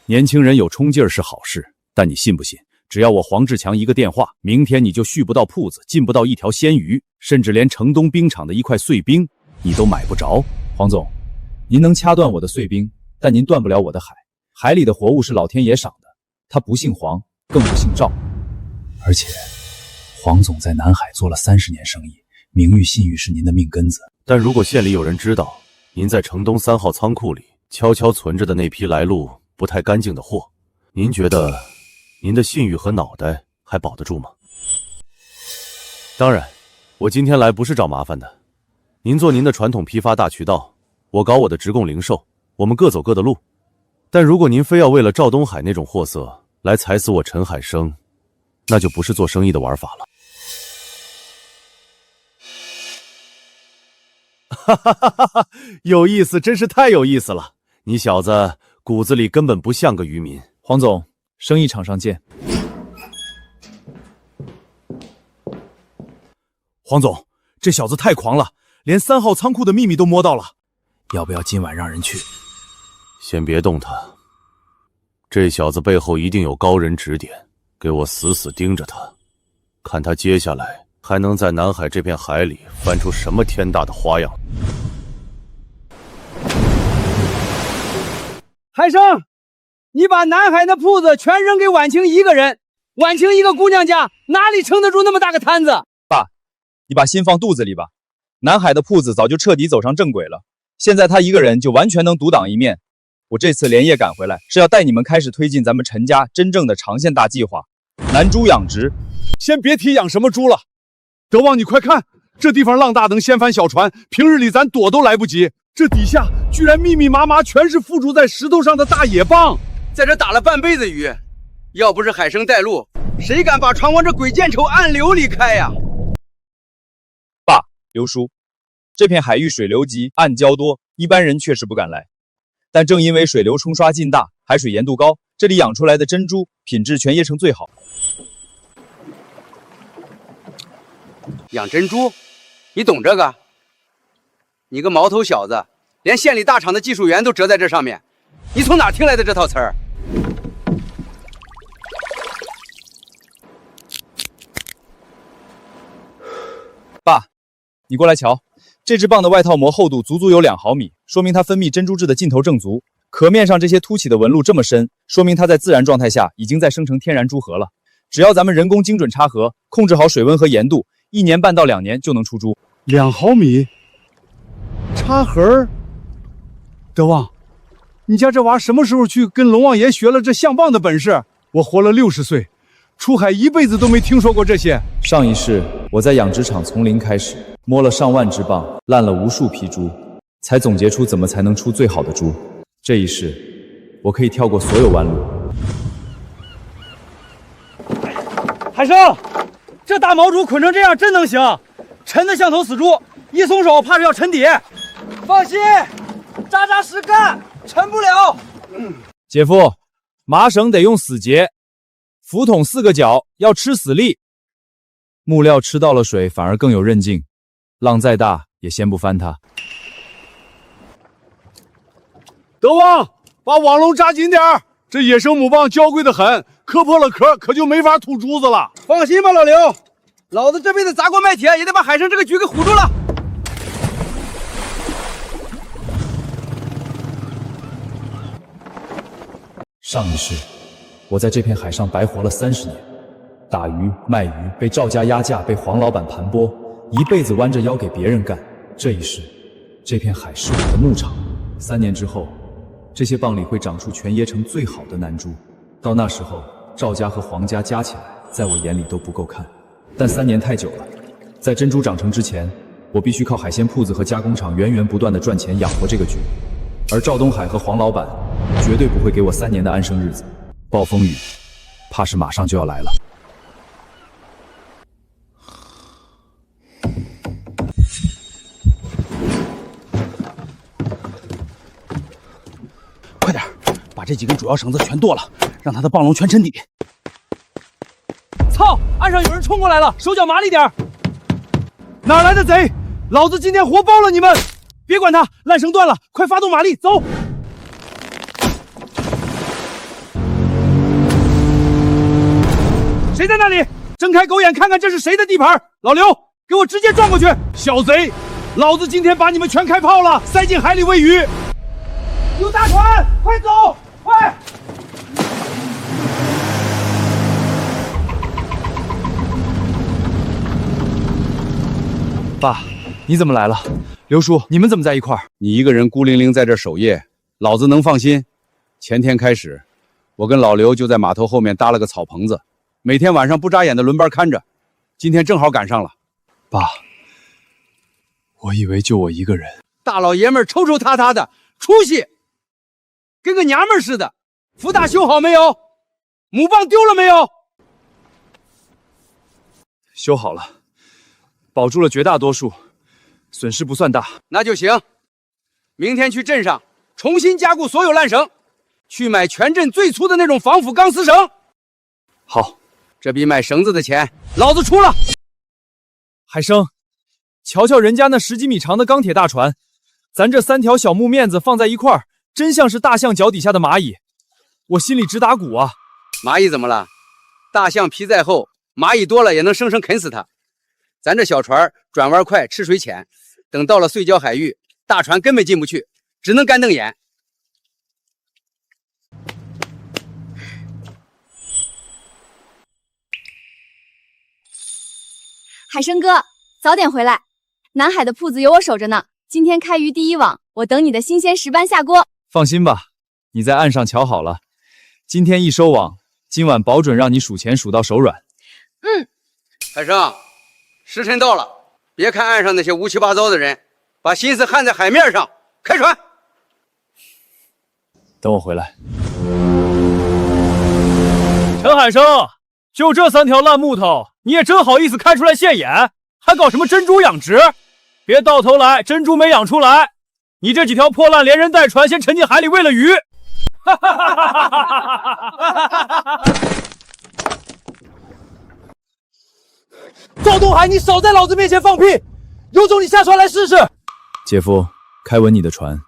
年轻人有冲劲儿是好事，但你信不信？只要我黄志强一个电话，明天你就续不到铺子，进不到一条鲜鱼，甚至连城东冰场的1块碎冰你都买不着。黄总，您能掐断我的碎冰，但您断不了我的海。海里的活物是老天爷赏的，他不姓黄，更不姓赵。而且，黄总在南海做了30年生意，名誉信誉是您的命根子。但如果县里有人知道您在城东3号仓库里悄悄存着的那批来路不太干净的货，您觉得您的信誉和脑袋还保得住吗？当然，我今天来不是找麻烦的。您做您的传统批发大渠道，我搞我的直供零售，我们各走各的路。但如果您非要为了赵东海那种货色来踩死我陈海生，那就不是做生意的玩法了。哈哈哈哈哈，有意思，真是太有意思了。你小子骨子里根本不像个渔民。黄总，生意场上见。黄总，这小子太狂了，连3号仓库的秘密都摸到了。要不要今晚让人去？先别动他，这小子背后一定有高人指点，给我死死盯着他，看他接下来还能在南海这片海里翻出什么天大的花样。海生，你把南海的铺子全扔给婉晴一个人，婉晴一个姑娘家哪里撑得住那么大个摊子？爸，你把心放肚子里吧。南海的铺子早就彻底走上正轨了，现在他一个人就完全能独当一面。我这次连夜赶回来，是要带你们开始推进咱们陈家真正的长线大计划——南猪养殖。先别提养什么猪了，德旺，你快看，这地方浪大能掀翻小船，平日里咱躲都来不及。这底下居然密密麻麻全是附着在石头上的大野蚌，在这打了半辈子鱼，要不是海生带路，谁敢把船往这鬼见愁暗流里开呀？爸，刘叔，这片海域水流急，暗礁多，一般人确实不敢来。但正因为水流冲刷劲大，海水盐度高，这里养出来的珍珠品质全椰城最好。养珍珠，你懂这个？你个毛头小子，连县里大厂的技术员都折在这上面，你从哪听来的这套词儿？爸，你过来瞧，这只蚌的外套膜厚度足足有2毫米，说明它分泌珍珠质的劲头正足。壳面上这些凸起的纹路这么深，说明它在自然状态下已经在生成天然珠核了。只要咱们人工精准插核，控制好水温和盐度，1年半到2年就能出珠。2毫米插核？德旺，你家这娃什么时候去跟龙王爷学了这相棒的本事？我活了60岁，出海一辈子都没听说过这些。上一世我在养殖场从零开始，摸了上万只蚌，烂了无数批猪，才总结出怎么才能出最好的猪。这一世，我可以跳过所有弯路。海生，这大毛猪捆成这样真能行，沉得像头死猪，一松手怕是要沉底。放心，扎扎实干，沉不了。姐夫，麻绳得用死结，浮筒4个角要吃死力。木料吃到了水反而更有韧劲，浪再大也掀不翻它。德旺，把网笼扎紧点儿，这野生母蚌娇贵的很，磕破了壳可就没法吐珠子了。放心吧，老刘，老子这辈子砸锅卖铁也得把海生这个局给唬住了。上一世，我在这片海上白活了30年，打鱼卖鱼，被赵家压价，被黄老板盘剥，一辈子弯着腰给别人干。这一世，这片海是我的牧场， 3年之后，这些蚌里会长出全椰城最好的南珠。到那时候，赵家和黄家加起来，在我眼里都不够看。但3年太久了，在珍珠长成之前，我必须靠海鲜铺子和加工厂源源不断的赚钱养活这个局。而赵东海和黄老板绝对不会给我3年的安生日子。暴风雨，怕是马上就要来了。快点，把这几根主要绳子全剁了，让他的蚌笼全沉底。操！岸上有人冲过来了，手脚麻利点。哪来的贼？老子今天活包了你们！别管他，缆绳断了，快发动马力，走！谁在那里？睁开狗眼看看这是谁的地盘！老刘，给我直接撞过去！小贼，老子今天把你们全开炮了，塞进海里喂鱼！有大船，快走，快！爸，你怎么来了？刘叔，你们怎么在一块儿？你一个人孤零零在这守夜，老子能放心？前天开始，我跟老刘就在码头后面搭了个草棚子，每天晚上不眨眼的轮班看着。今天正好赶上了。爸，我以为就我一个人。大老爷们儿抽抽搭搭的，出息，跟个娘们儿似的。福大修好没有？母蚌丢了没有？修好了，保住了绝大多数，损失不算大。那就行。明天去镇上重新加固所有烂绳，去买全镇最粗的那种防腐钢丝绳。好，这笔买绳子的钱老子出了。海生，瞧瞧人家那10几米长的钢铁大船，咱这3条小木面子放在一块儿，真像是大象脚底下的蚂蚁，我心里直打鼓啊！蚂蚁怎么了？大象皮再厚，蚂蚁多了也能生生啃死它。咱这小船转弯快，吃水浅，等到了碎礁海域，大船根本进不去，只能干瞪眼。海生哥，早点回来，南海的铺子有我守着呢。今天开渔第一网，我等你的新鲜石斑下锅。放心吧，你在岸上瞧好了，今天一收网，今晚保准让你数钱数到手软。海生，时辰到了，别看岸上那些乌七八糟的人，把心思焊在海面上，开船。等我回来。陈海生，就这3条烂木头，你也真好意思开出来现眼，还搞什么珍珠养殖？别到头来珍珠没养出来，你这几条破烂连人带船先沉进海里喂了鱼。赵东海，你少在老子面前放屁！有种你下船来试试！姐夫，开稳你的船。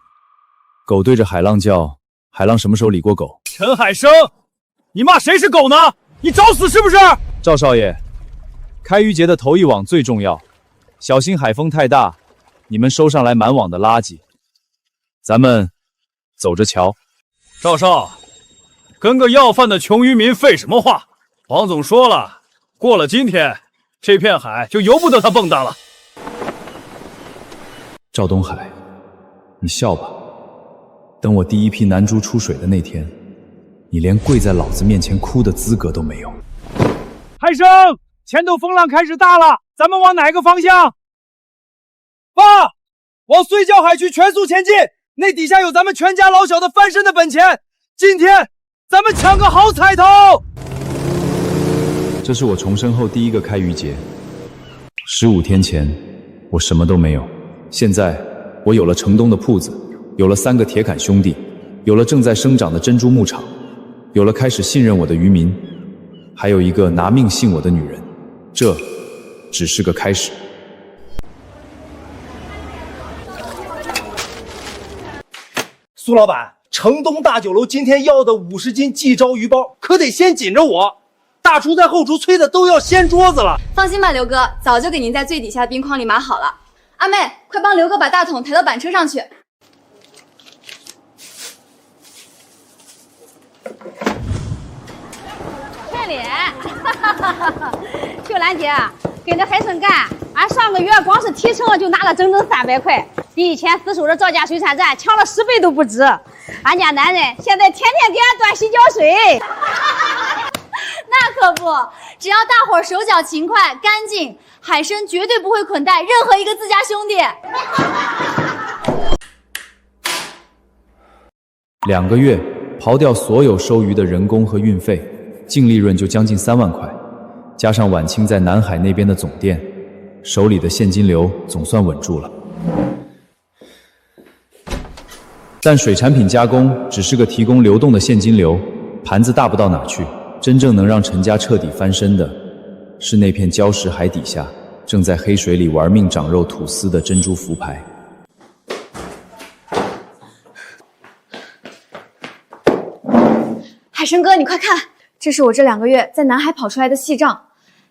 狗对着海浪叫，海浪什么时候理过狗？陈海生，你骂谁是狗呢？你找死是不是？赵少爷，开渔节的头一网最重要，小心海风太大，你们收上来满网的垃圾。咱们走着瞧。赵少，跟个要饭的穷渔民废什么话？黄总说了，过了今天，这片海就由不得他蹦跶了。赵东海，你笑吧。等我第一批南珠出水的那天，你连跪在老子面前哭的资格都没有。海生，前头风浪开始大了，咱们往哪个方向？爸，往碎礁海区全速前进，那底下有咱们全家老小的翻身的本钱。今天咱们抢个好彩头！这是我重生后第一个开渔节。15天前，我什么都没有，现在我有了城东的铺子，有了3个铁杆兄弟，有了正在生长的珍珠牧场，有了开始信任我的渔民，还有一个拿命信我的女人。这只是个开始。苏老板，城东大酒楼今天要的50斤季招鱼包，可得先紧着我。大厨在后厨催的都要掀桌子了。放心吧，刘哥，早就给您在最底下的冰筐里码好了。阿妹，快帮刘哥把大桶抬到板车上去。天里，秀兰姐跟着海生干，俺上个月光是提成就拿了整整300块，比以前私塾的赵家水产站强了10倍都不止。俺家男人现在天天给俺端洗脚水。那可不，只要大伙儿手脚勤快、干净，海参绝对不会捆带任何一个自家兄弟。2个月，刨掉所有收鱼的人工和运费，净利润就将近3万块，加上晚清在南海那边的总店，手里的现金流总算稳住了。但水产品加工只是个提供流动的现金流，盘子大不到哪去。真正能让陈家彻底翻身的，是那片礁石海底下正在黑水里玩命长肉吐丝的珍珠浮牌。海参哥，你快看，这是我这2个月在南海跑出来的细账。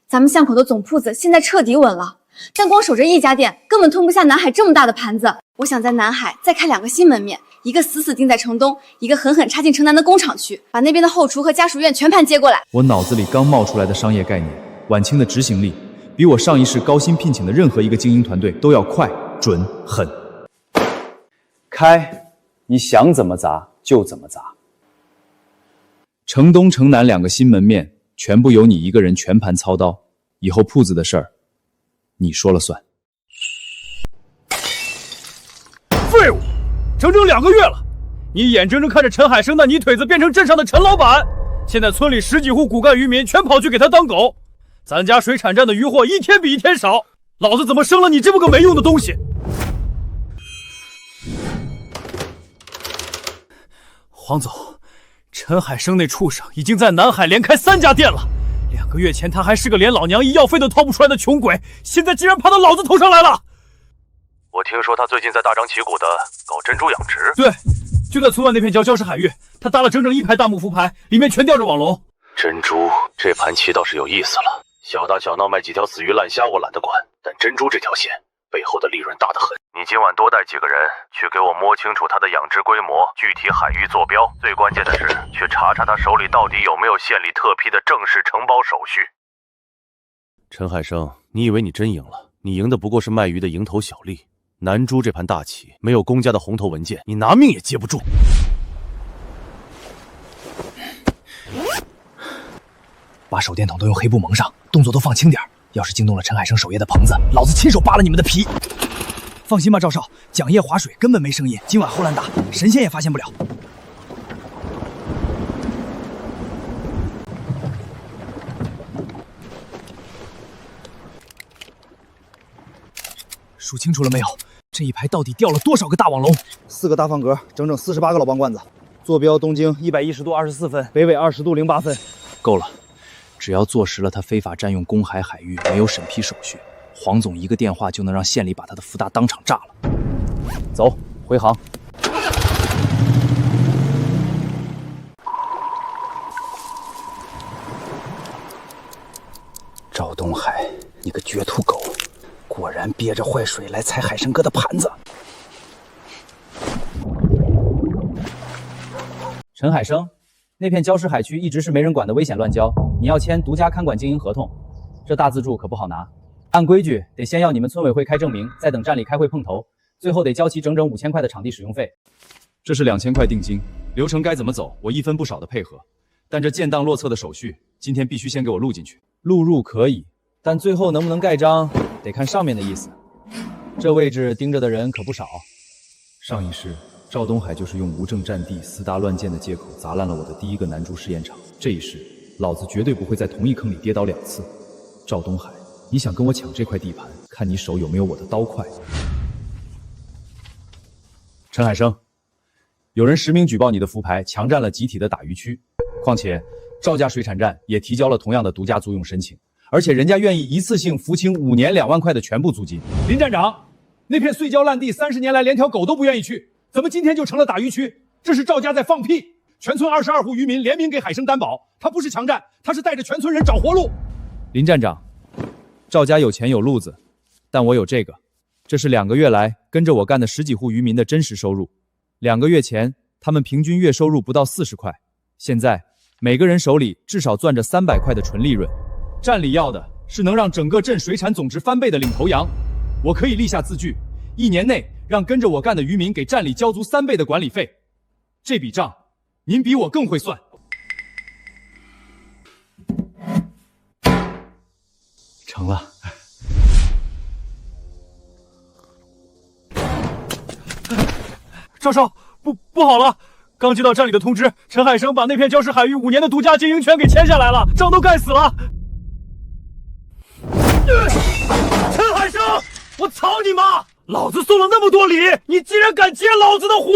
咱们巷口的总铺子现在彻底稳了，但光守着一家店根本吞不下南海这么大的盘子。我想在南海再开2个新门面，一个死死定在城东，一个狠狠插进城南的工厂去，把那边的后厨和家属院全盘接过来。我脑子里刚冒出来的商业概念，晚清的执行力比我上一世高薪聘请的任何一个精英团队都要快、准、狠。开，你想怎么砸就怎么砸。城东、城南2个新门面，全部由你一个人全盘操刀，以后铺子的事儿，你说了算。废物！整整2个月了，你眼睁睁看着陈海生那泥腿子变成镇上的陈老板，现在村里10几户骨干渔民全跑去给他当狗，咱家水产站的渔获一天比一天少，老子怎么生了你这么个没用的东西？黄总，陈海生那畜生已经在南海连开3家店了，2个月前他还是个连老娘医药费都掏不出来的穷鬼，现在竟然爬到老子头上来了。我听说他最近在大张旗鼓的搞珍珠养殖。对，就在村外那片礁石海域，他搭了整整1排大木浮牌，里面全吊着网笼。珍珠这盘棋倒是有意思了，小打小闹卖几条死鱼烂虾我懒得管，但珍珠这条线背后的利润大得很。你今晚多带几个人去给我摸清楚他的养殖规模、具体海域坐标，最关键的是去查查他手里到底有没有县里特批的正式承包手续。陈海生，你以为你真赢了？你赢的不过是卖鱼的蝇头小利。南珠这盘大棋，没有公家的红头文件，你拿命也接不住。把手电筒都用黑布蒙上，动作都放轻点。要是惊动了陈海生守夜的棚子，老子亲手扒了你们的皮！放心吧，赵少，桨叶划水根本没声音，今晚后来打，神仙也发现不了。数清楚了没有？这一排到底钓了多少个大网笼？4个大方格，整整48个老棒罐子。坐标东经110度24分，北纬20度08分。够了，只要坐实了他非法占用公海海域，没有审批手续，黄总一个电话就能让县里把他的福大当场炸了。走，回航。赵东海，你个绝土狗！果然憋着坏水来踩海参哥的盘子。陈海生，那片礁石海区一直是没人管的危险乱礁，你要签独家看管经营合同，这大资助可不好拿。按规矩得先要你们村委会开证明，再等站里开会碰头，最后得交齐整整5000块的场地使用费。这是2000块定金，流程该怎么走，我1分不少的配合。但这建档落册的手续，今天必须先给我录进去。录入可以，但最后能不能盖章？得看上面的意思，这位置盯着的人可不少。上一世，赵东海就是用无证占地、私搭乱建的借口砸烂了我的第1个南珠试验场。这一世，老子绝对不会在同一坑里跌倒2次。赵东海，你想跟我抢这块地盘，看你手有没有我的刀快。陈海生，有人实名举报你的浮牌强占了集体的打鱼区，况且赵家水产站也提交了同样的独家租用申请。而且人家愿意一次性付清5年2万块的全部租金。林站长，那片碎礁烂地30年来连条狗都不愿意去，怎么今天就成了打鱼区？这是赵家在放屁！全村22户渔民联名给海生担保，他不是强占，他是带着全村人找活路。林站长，赵家有钱有路子，但我有这个，这是2个月来跟着我干的10几户渔民的真实收入。2个月前，他们平均月收入不到40块，现在每个人手里至少攥着300块的纯利润。站里要的是能让整个镇水产总值翻倍的领头羊，我可以立下字据， 1年内让跟着我干的渔民给站里交足3倍的管理费。这笔账，您比我更会算。成了。赵少，不好了！刚接到站里的通知，陈海生把那片礁石海域5年的独家经营权给签下来了，账都盖死了。陈海生，我操你妈！老子送了那么多礼，你竟然敢接老子的活！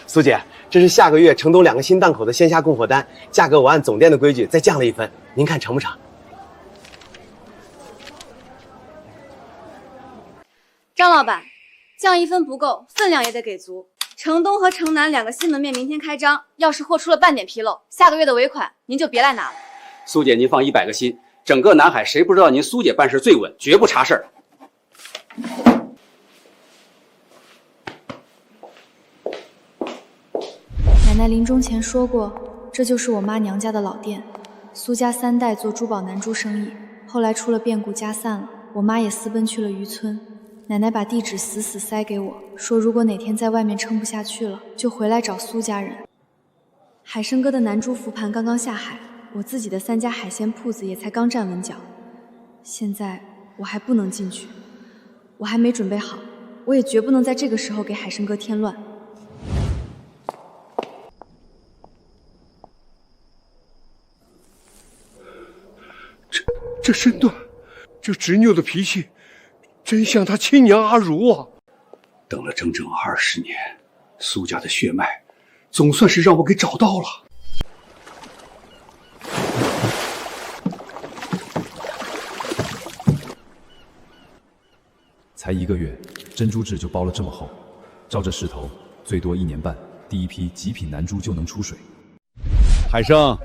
苏姐，这是下个月成都2个新档口的鲜虾供货单，价格我按总店的规矩再降了1分，您看成不成？张老板，降1分不够，分量也得给足。城东和城南2个新门面明天开张，要是货出了半点纰漏，下个月的尾款您就别来拿了。苏姐，您放100个心，整个南海谁不知道您苏姐办事最稳，绝不差事儿。奶奶临终前说过，这就是我妈娘家的老店。苏家3代做珠宝南珠生意，后来出了变故家散了，我妈也私奔去了渔村。奶奶把地址死死塞给我，说如果哪天在外面撑不下去了，就回来找苏家人。海生哥的南珠浮盘刚刚下海，我自己的3家海鲜铺子也才刚站稳脚，现在我还不能进去，我还没准备好，我也绝不能在这个时候给海生哥添乱。这身段，这执拗的脾气，真像他亲娘阿如啊！等了整整20年，苏家的血脉，总算是让我给找到了。才1个月，珍珠质就包了这么厚，照这势头，最多1年半，第一批极品南珠就能出水。海生，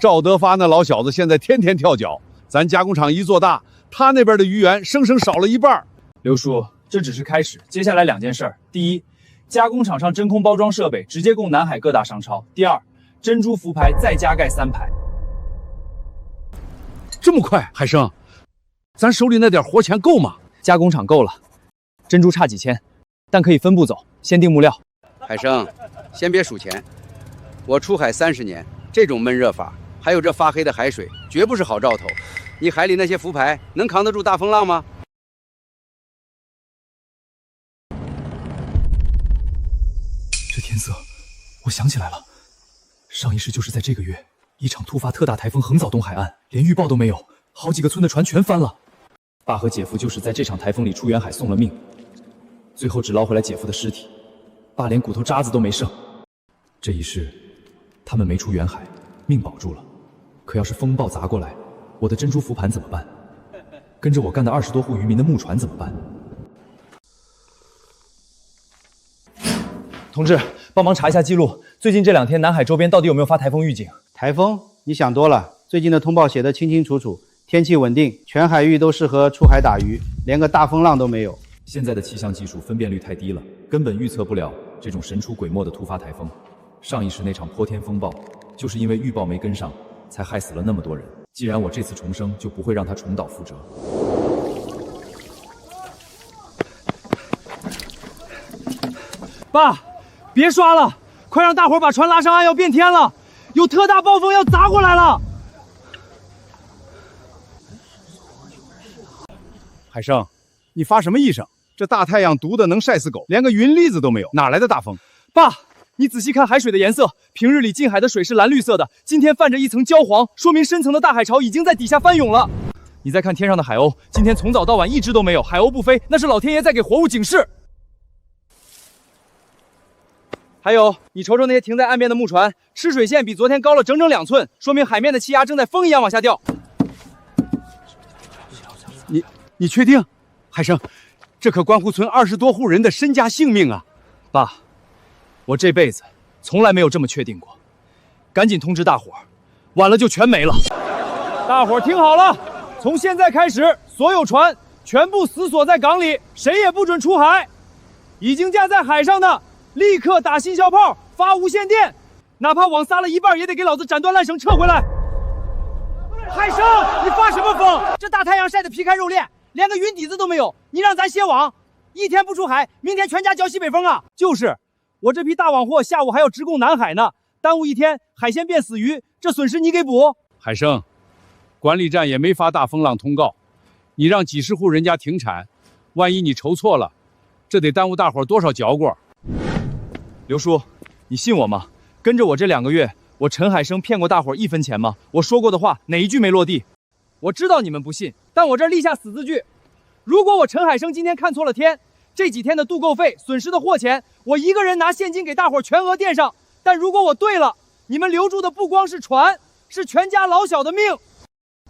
赵德发那老小子现在天天跳脚，咱加工厂一做大，他那边的鱼源生生少了1半。刘叔，这只是开始，接下来2件事。第一，加工厂上真空包装设备直接供南海各大商超。第二，珍珠浮牌再加盖3排。这么快，海生，咱手里那点活钱够吗？加工厂够了，珍珠差几千，但可以分步走，先定木料。海生，先别数钱，我出海30年，这种闷热法，还有这发黑的海水，绝不是好兆头。你海里那些浮牌能扛得住大风浪吗？这天色，我想起来了，上一世就是在这个月，一场突发特大台风横扫东海岸，连预报都没有，好几个村的船全翻了。爸和姐夫就是在这场台风里出远海送了命，最后只捞回来姐夫的尸体，爸连骨头渣子都没剩。这一世，他们没出远海，命保住了。可要是风暴砸过来，我的珍珠浮盘怎么办？跟着我干的20多户渔民的木船怎么办？同志，帮忙查一下记录，最近这2天南海周边到底有没有发台风预警？台风？你想多了，最近的通报写得清清楚楚，天气稳定，全海域都适合出海打鱼，连个大风浪都没有。现在的气象技术分辨率太低了，根本预测不了这种神出鬼没的突发台风。上一世那场泼天风暴，就是因为预报没跟上，才害死了那么多人。既然我这次重生，就不会让他重蹈覆辙。爸，别刷了，快让大伙把船拉上岸，要变天了，有特大暴风要砸过来了。海生，你发什么癔症？这大太阳毒的能晒死狗，连个云粒子都没有，哪来的大风？爸，你仔细看海水的颜色，平日里近海的水是蓝绿色的，今天泛着一层焦黄，说明深层的大海潮已经在底下翻涌了。你再看天上的海鸥，今天从早到晚一只都没有，海鸥不飞，那是老天爷在给活物警示。还有，你瞅瞅那些停在岸边的木船，吃水线比昨天高了整整2寸，说明海面的气压正在风一样往下掉。你确定？海生，这可关乎村20多户人的身家性命啊！爸，我这辈子从来没有这么确定过。赶紧通知大伙儿，晚了就全没了。大伙儿听好了，从现在开始，所有船全部死锁在港里，谁也不准出海。已经架在海上的，立刻打信号炮，发无线电，哪怕网撒了一半，也得给老子斩断缆绳撤回来。海生，你发什么疯？这大太阳晒得皮开肉裂，连个云底子都没有，你让咱卸网，一天不出海，明天全家交西北风啊！就是，我这批大网货下午还要直供南海呢，耽误一天，海鲜变死鱼，这损失你给补。海生，管理站也没发大风浪通告，你让几十户人家停产，万一你筹错了，这得耽误大伙多少嚼锅？刘叔，你信我吗？跟着我这2个月，我陈海生骗过大伙1分钱吗？我说过的话哪一句没落地？我知道你们不信，但我这立下死字据，如果我陈海生今天看错了天，这几天的渡购费、损失的货钱，我一个人拿现金给大伙全额垫上。但如果我对了，你们留住的不光是船，是全家老小的命。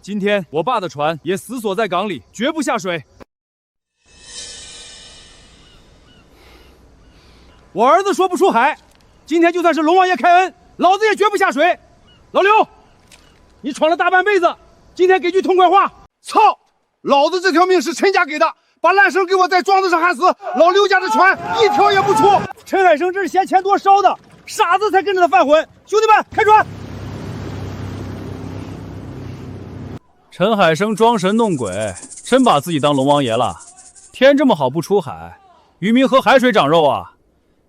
今天我爸的船也死锁在港里，绝不下水。我儿子说不出海，今天就算是龙王爷开恩，老子也绝不下水。老刘，你闯了大半辈子，今天给句痛快话。操！老子这条命是陈家给的，把烂绳给我在庄子上焊死，老刘家的船一条也不出。陈海生这是嫌钱多烧的，傻子才跟着他犯浑。兄弟们，开船！陈海生装神弄鬼，真把自己当龙王爷了。天这么好不出海，渔民喝海水长肉啊！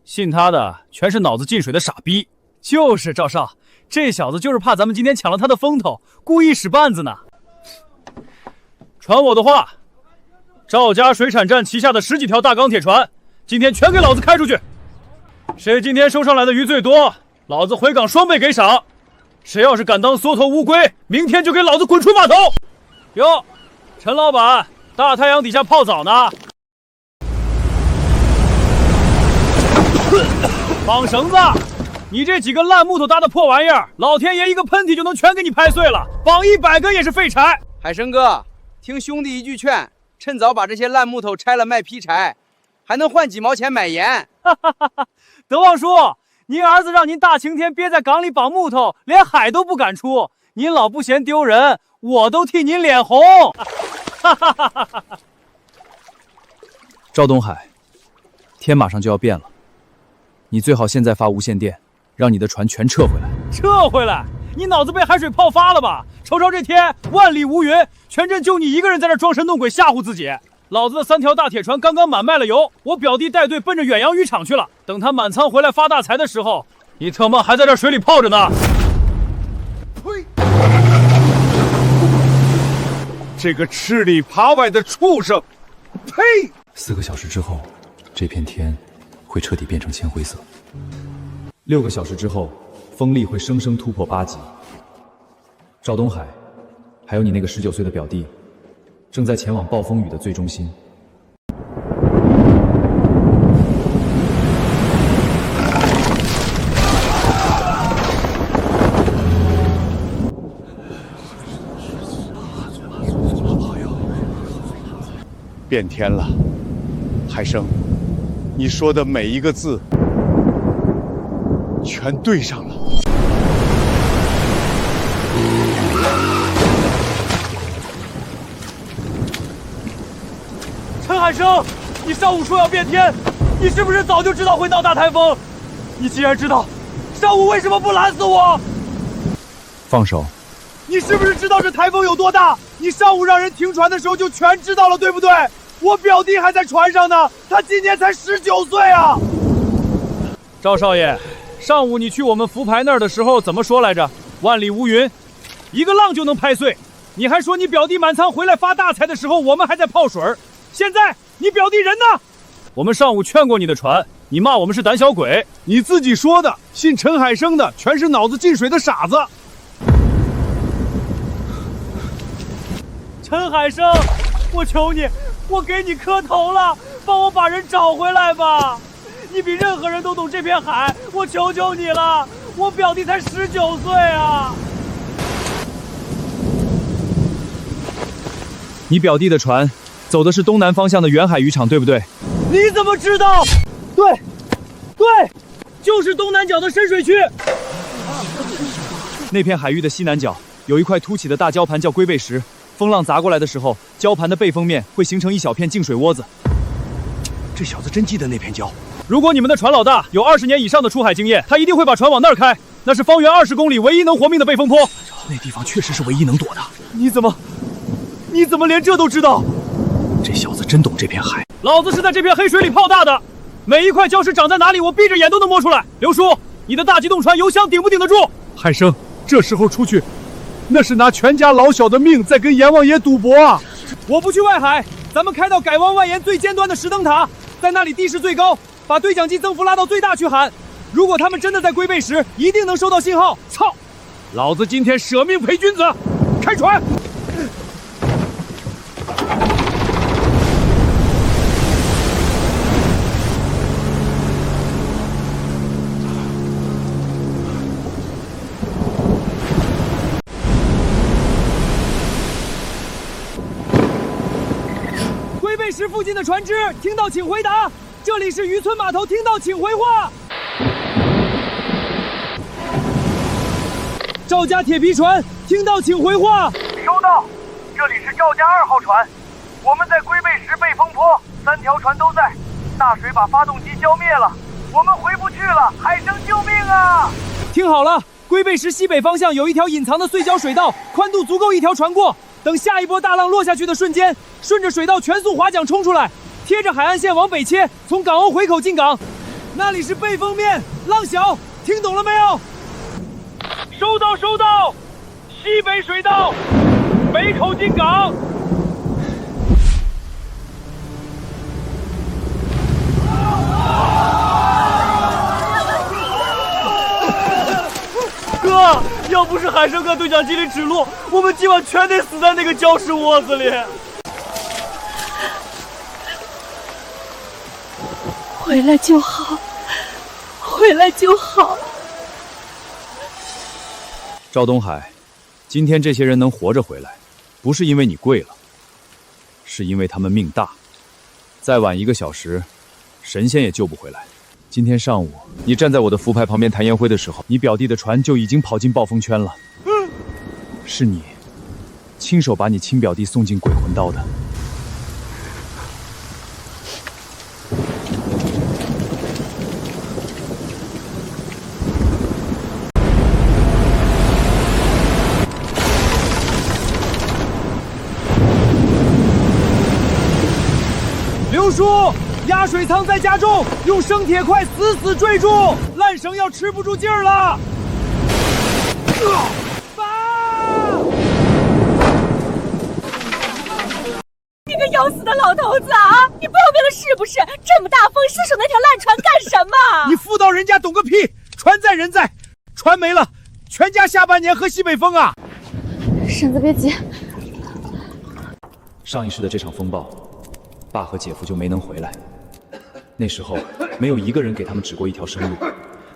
信他的全是脑子进水的傻逼。就是赵少，这小子就是怕咱们今天抢了他的风头，故意使绊子呢。传我的话，赵家水产站旗下的10几条大钢铁船，今天全给老子开出去。谁今天收上来的鱼最多，老子回港双倍给赏。谁要是敢当缩头乌龟，明天就给老子滚出码头。哟，陈老板，大太阳底下泡澡呢。绑绳子！你这几个烂木头搭的破玩意儿，老天爷一个喷嚏就能全给你拍碎了，绑100个也是废柴。海生哥，听兄弟一句劝，趁早把这些烂木头拆了卖劈柴，还能换几毛钱买盐。德旺叔，您儿子让您大晴天憋在港里绑木头，连海都不敢出，您老不嫌丢人，我都替您脸红。赵东海，天马上就要变了，你最好现在发无线电，让你的船全撤回来。撤回来？你脑子被海水泡发了吧？瞅瞅这天，万里无云，全镇就你一个人在这装神弄鬼吓唬自己。老子的3条大铁船刚刚满卖了油，我表弟带队奔着远洋渔场去了。等他满仓回来发大财的时候，你特么还在这水里泡着呢。呸！这个吃里扒外的畜生！呸！4个小时之后，这片天会彻底变成铅灰色。6个小时之后，风力会生生突破8级。赵东海，还有你那个19岁的表弟，正在前往暴风雨的最中心。变天了，海生，你说的每一个字全对上了。陈海生，你上午说要变天，你是不是早就知道会闹大台风？你既然知道，上午为什么不拦死我？放手！你是不是知道这台风有多大？你上午让人停船的时候就全知道了，对不对？我表弟还在船上呢，他今年才19岁啊！赵少爷，上午你去我们福牌那儿的时候怎么说来着？万里无云，一个浪就能拍碎。你还说你表弟满仓回来发大财的时候，我们还在泡水。现在你表弟人呢？我们上午劝过你的船，你骂我们是胆小鬼。你自己说的，信陈海生的全是脑子进水的傻子。陈海生，我求你，我给你磕头了，帮我把人找回来吧！你比任何人都懂这片海，我求求你了！我表弟才19岁啊！你表弟的船走的是东南方向的远海渔场，对不对？你怎么知道？对，就是东南角的深水区。那片海域的西南角有一块凸起的大礁盘，叫龟背石。风浪砸过来的时候，礁盘的背风面会形成一小片净水窝子。这小子真记得那片礁。如果你们的船老大有20年以上的出海经验，他一定会把船往那儿开，那是方圆20公里唯一能活命的背风坡。那地方确实是唯一能躲的。你怎么连这都知道？这小子真懂这片海。老子是在这片黑水里泡大的，每一块礁石长在哪里，我闭着眼都能摸出来。刘叔，你的大机动船油箱顶不顶得住？海生，这时候出去，那是拿全家老小的命在跟阎王爷赌博啊！我不去外海，咱们开到改王外岩最尖端的石灯塔，在那里地势最高，把对讲机增幅拉到最大去喊。如果他们真的在龟背时，一定能收到信号。操！老子今天舍命陪君子，开船！龟背石附近的船只，听到请回答。这里是渔村码头，听到请回话。赵家铁皮船，听到请回话。收到，这里是赵家2号船，我们在龟背石背风坡，3条船都在。大水把发动机浇灭了，我们回不去了，海生救命啊！听好了，龟背石西北方向有一条隐藏的碎礁水道，宽度足够一条船过。等下一波大浪落下去的瞬间，顺着水道全速划桨冲出来，贴着海岸线往北切，从港鸥回口进港。那里是背风面，浪小，听懂了没有？收到，收到。西北水道，北口进港。哥，要不是海生哥对讲机里指路，我们今晚全得死在那个礁石窝子里。回来就好，回来就好。赵东海，今天这些人能活着回来，不是因为你跪了，是因为他们命大。再晚1个小时，神仙也救不回来。今天上午，你站在我的浮牌旁边弹烟灰的时候，你表弟的船就已经跑进暴风圈了。是你，亲手把你亲表弟送进鬼魂道的。刘叔，压水舱在加重，用生铁块死死坠住，烂绳要吃不住劲儿了。你个要死的老头子啊！你报备了是不是？这么大风，失守那条烂船干什么？你妇道人家懂个屁！船在人在，船没了，全家下半年喝西北风啊！婶子别急，上一世的这场风暴，爸和姐夫就没能回来。那时候没有一个人给他们指过一条生路，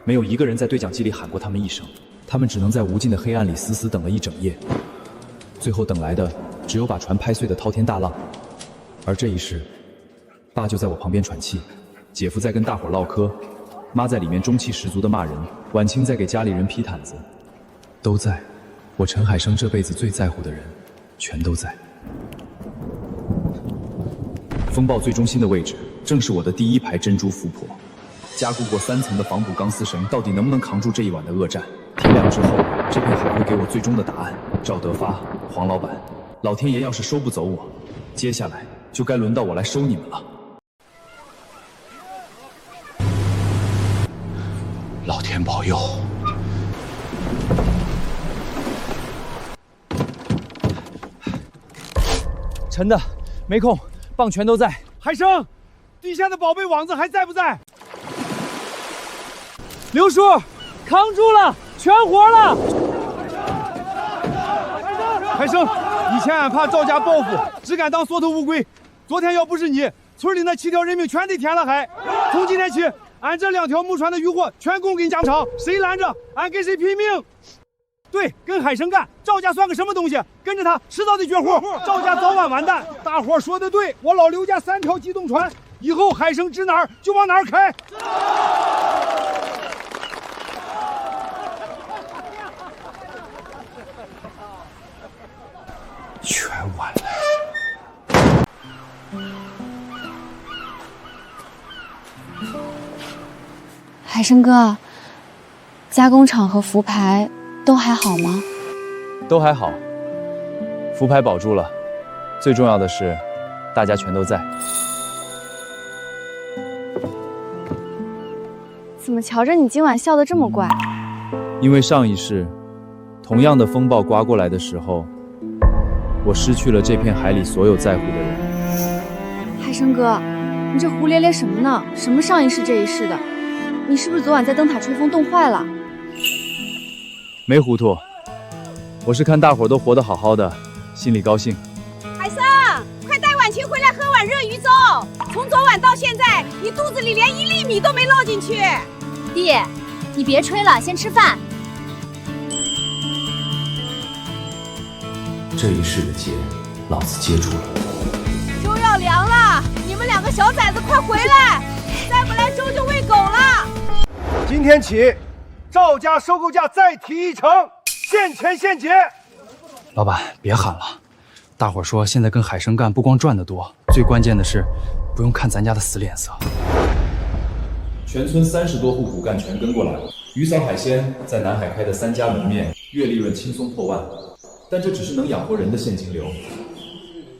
没有一个人在对讲机里喊过他们一声，他们只能在无尽的黑暗里死死等了一整夜。最后等来的只有把船拍碎的滔天大浪。而这一世，爸就在我旁边喘气，姐夫在跟大伙唠嗑，妈在里面中气十足的骂人，婉清在给家里人披毯子，都在。我陈海生这辈子最在乎的人，全都在。风暴最中心的位置，正是我的第1排珍珠浮婆。加固过3层的防捕钢丝绳，到底能不能扛住这一晚的恶战？天亮之后，这片海会给我最终的答案。赵德发、黄老板，老天爷要是收不走我，接下来就该轮到我来收你们了。老天保佑！沉的，没空，棒全都在。海生，地下的宝贝网子还在不在？刘叔，扛住了，全活了。海生，以前俺怕赵家报复，只敢当缩头乌龟。昨天要不是你，村里那7条人命全得填了海。从今天起，俺这2条木船的渔获全供给疆场，谁拦着，俺跟谁拼命。对，跟海生干，赵家算个什么东西？跟着他，迟早得绝户。赵家早晚完蛋。大伙说的对，我老刘家3条机动船，以后海生指哪儿就往哪儿开。全完了。海生哥，加工厂和浮牌都还好吗？都还好，浮牌保住了，最重要的是，大家全都在。怎么瞧着你今晚笑得这么怪？因为上一世，同样的风暴刮过来的时候，我失去了这片海里所有在乎的人。海生哥，你这胡咧咧什么呢？什么上一世这一世的？你是不是昨晚在灯塔吹风冻坏了？没糊涂，我是看大伙都活得好好的，心里高兴。海生，快带婉晴回来喝碗热鱼粥。从昨晚到现在，你肚子里连1粒米都没落进去。弟，你别吹了，先吃饭。这一世的劫，老子接住了。粥要凉了，你们2个小崽子快回来，再不来粥就喂狗了。今天起，赵家收购价再提1成，现钱现结。老板，别喊了，大伙说现在跟海生干不光赚得多，最关键的是不用看咱家的死脸色。全村30多户骨干全跟过来了。鱼嫂海鲜在南海开的3家门面，月利润轻松破万，但这只是能养活人的现金流，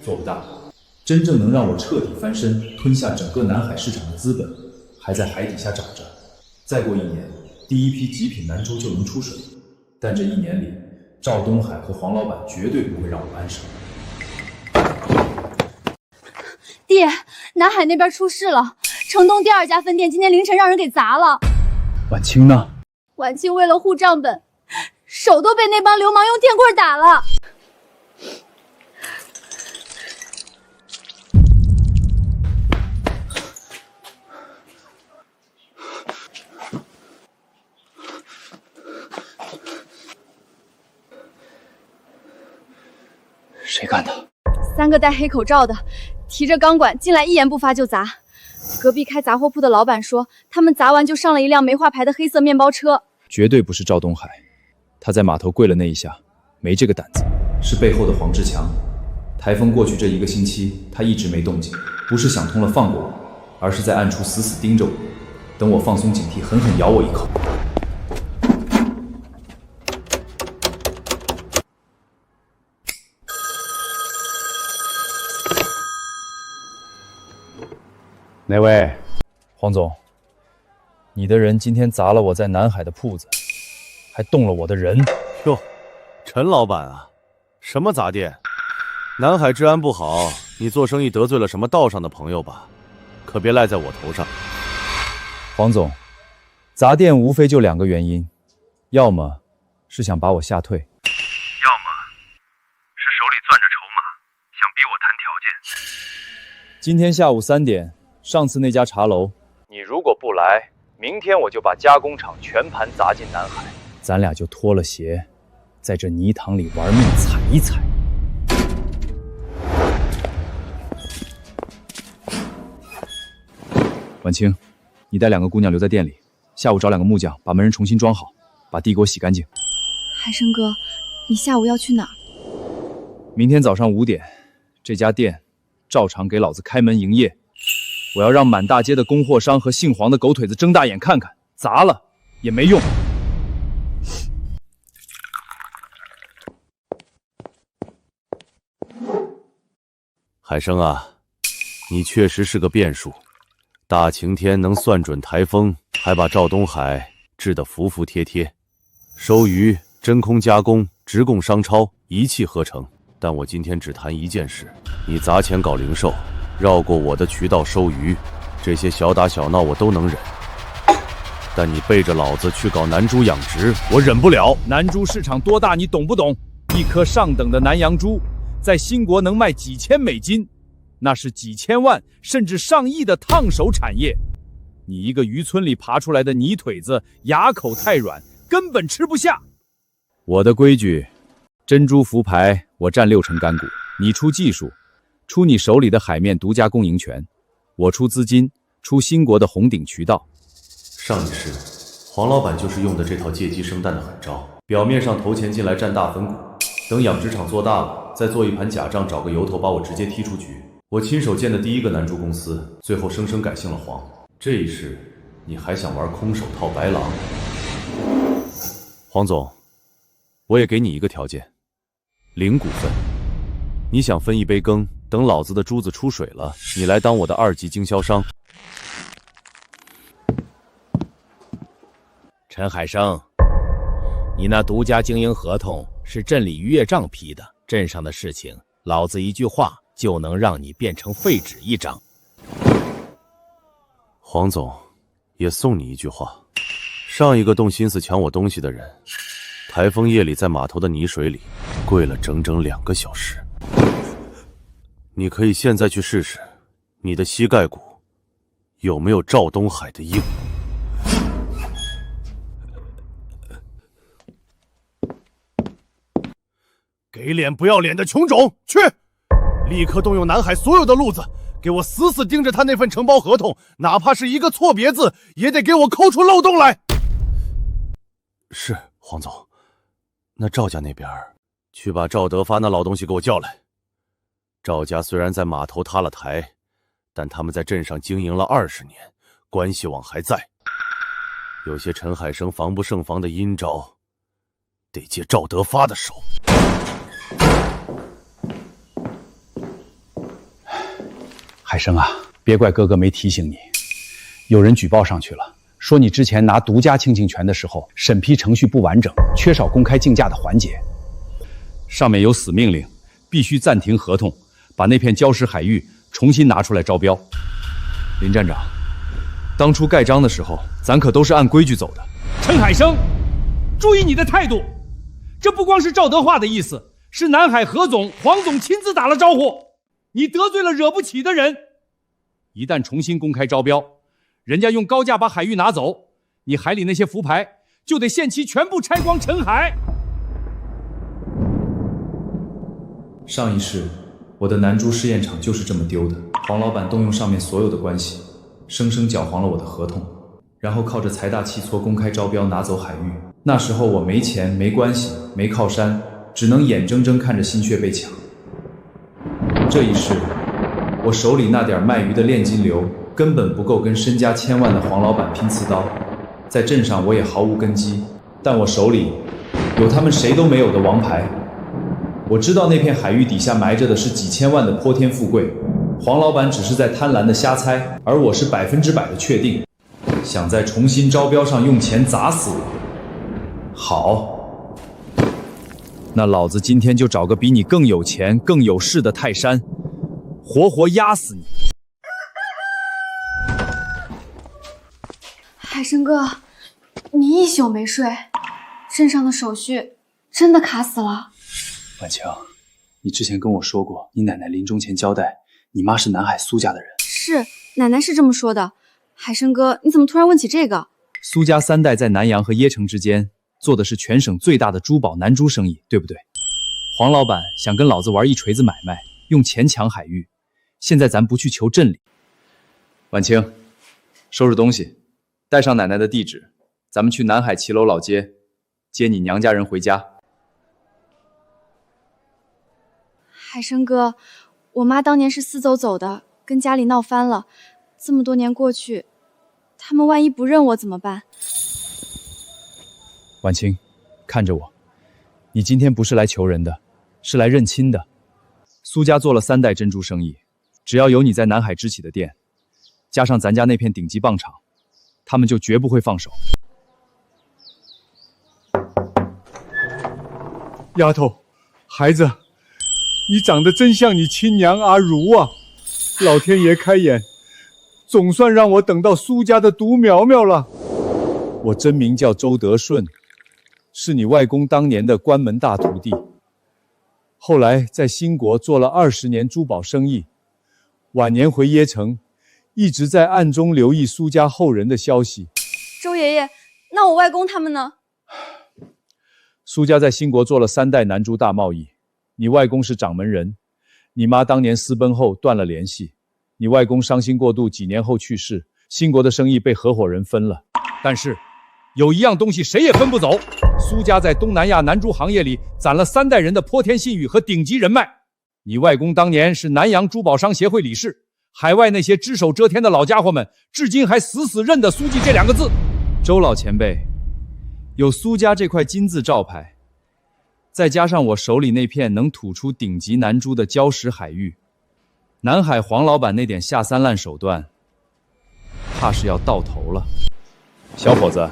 做不大。真正能让我彻底翻身，吞下整个南海市场的资本，还在海底下长着。再过1年，第一批极品南粥就能出水。但这1年里，赵东海和黄老板绝对不会让我安生。弟，南海那边出事了，城东第2家分店今天凌晨让人给砸了。婉清呢？婉清为了护账本，手都被那帮流氓用电棍打了。谁干的？3个戴黑口罩的，提着钢管进来，一言不发就砸。隔壁开杂货铺的老板说，他们砸完就上了一辆没画牌的黑色面包车。绝对不是赵东海，他在码头跪了那一下，没这个胆子。是背后的黄志强。台风过去这1个星期，他一直没动静，不是想通了放过我，而是在暗处死死盯着我，等我放松警惕，狠狠咬我一口。哪位？黄总，你的人今天砸了我在南海的铺子，还动了我的人。哟，陈老板啊，什么砸店？南海治安不好，你做生意得罪了什么道上的朋友吧？可别赖在我头上。黄总，砸店无非就2个原因，要么是想把我吓退，要么是手里攥着筹码，想逼我谈条件。今天下午3点。上次那家茶楼，你如果不来，明天我就把加工厂全盘砸进南海，咱俩就脱了鞋，在这泥塘里玩命踩一踩。婉清，你带2个姑娘留在店里，下午找2个木匠把门人重新装好，把地给我洗干净。海生哥，你下午要去哪儿？明天早上5点，这家店照常给老子开门营业。我要让满大街的供货商和姓黄的狗腿子睁大眼看看，砸了也没用。海生啊，你确实是个变数。大晴天能算准台风，还把赵东海治得服服帖帖。收鱼、真空加工、直供商超，一气呵成。但我今天只谈1件事：你砸钱搞零售，绕过我的渠道收鱼，这些小打小闹我都能忍，但你背着老子去搞南猪养殖，我忍不了。南猪市场多大，你懂不懂？一颗上等的南洋猪，在新国能卖几千美金，那是几千万甚至上亿的烫手产业。你一个渔村里爬出来的泥腿子，牙口太软，根本吃不下。我的规矩，珍珠福牌我占6成干股，你出技术，出你手里的海面独家供应权，我出资金，出新国的红顶渠道。上一世，黄老板就是用的这套借鸡生蛋的狠招，表面上投钱进来占大分股，等养殖场做大了，再做一盘假账，找个由头把我直接踢出局。我亲手建的第1个南猪公司，最后生生改姓了黄。这一世，你还想玩空手套白狼？黄总，我也给你一个条件，0股份。你想分一杯羹，等老子的珠子出水了，你来当我的2级经销商。陈海生，你那独家经营合同是镇里于业账批的，镇上的事情，老子一句话就能让你变成废纸一张。黄总，也送你一句话：上一个动心思抢我东西的人，台风夜里在码头的泥水里跪了整整2个小时。你可以现在去试试，你的膝盖骨有没有赵东海的硬。给脸不要脸的穷种，去！立刻动用南海所有的路子，给我死死盯着他那份承包合同，哪怕是一个错别字，也得给我抠出漏洞来。是，黄总。那赵家那边，去把赵德发那老东西给我叫来。赵家虽然在码头塌了台，但他们在镇上经营了20年，关系网还在。有些陈海生防不胜防的阴招，得借赵德发的手。海生啊，别怪哥哥没提醒你，有人举报上去了，说你之前拿独家倾尽权的时候，审批程序不完整，缺少公开竞价的环节。上面有死命令，必须暂停合同，把那片礁石海域重新拿出来招标。林站长，当初盖章的时候，咱可都是按规矩走的。陈海生，注意你的态度，这不光是赵德化的意思，是南海何总、黄总亲自打了招呼。你得罪了惹不起的人。一旦重新公开招标，人家用高价把海域拿走，你海里那些浮牌就得限期全部拆光沉海。上一世，我的南珠试验场就是这么丢的。黄老板动用上面所有的关系，生生搅黄了我的合同，然后靠着财大气粗公开招标拿走海域。那时候我没钱、没关系、没靠山，只能眼睁睁看着心血被抢。这一世，我手里那点卖鱼的炼金流根本不够跟身家千万的黄老板拼刺刀，在镇上我也毫无根基，但我手里有他们谁都没有的王牌。我知道那片海域底下埋着的是几千万的泼天富贵，黄老板只是在贪婪的瞎猜，而我是100%的确定，想在重新招标上用钱砸死我。好，那老子今天就找个比你更有钱、更有势的泰山，活活压死你！海生哥，你一宿没睡，镇上的手续真的卡死了。婉晴，你之前跟我说过，你奶奶临终前交代，你妈是南海苏家的人。是，奶奶是这么说的。海生哥，你怎么突然问起这个？苏家3代在南阳和邺城之间做的是全省最大的珠宝南珠生意，对不对？黄老板想跟老子玩一锤子买卖，用钱抢海域。现在咱不去求镇里。婉晴，收拾东西，带上奶奶的地址，咱们去南海骑楼老街接你娘家人回家。海生哥，我妈当年是私走的，跟家里闹翻了。这么多年过去，他们万一不认我怎么办？婉清，看着我，你今天不是来求人的，是来认亲的。苏家做了3代珍珠生意，只要有你在南海支起的店，加上咱家那片顶级棒场，他们就绝不会放手。丫头，孩子，你长得真像你亲娘阿如啊！老天爷开眼，总算让我等到苏家的独苗苗了。我真名叫周德顺，是你外公当年的关门大徒弟，后来在兴国做了20年珠宝生意，晚年回邺城，一直在暗中留意苏家后人的消息。周爷爷，那我外公他们呢？苏家在兴国做了3代南珠大贸易，你外公是掌门人，你妈当年私奔后断了联系，你外公伤心过度，几年后去世，兴国的生意被合伙人分了。但是有一样东西谁也分不走，苏家在东南亚南珠行业里攒了3代人的泼天信誉和顶级人脉。你外公当年是南洋珠宝商协会理事，海外那些只手遮天的老家伙们至今还死死认得苏记这2个字。周老前辈，有苏家这块金字招牌，再加上我手里那片能吐出顶级南珠的礁石海域，南海黄老板那点下三滥手段，怕是要到头了。小伙子，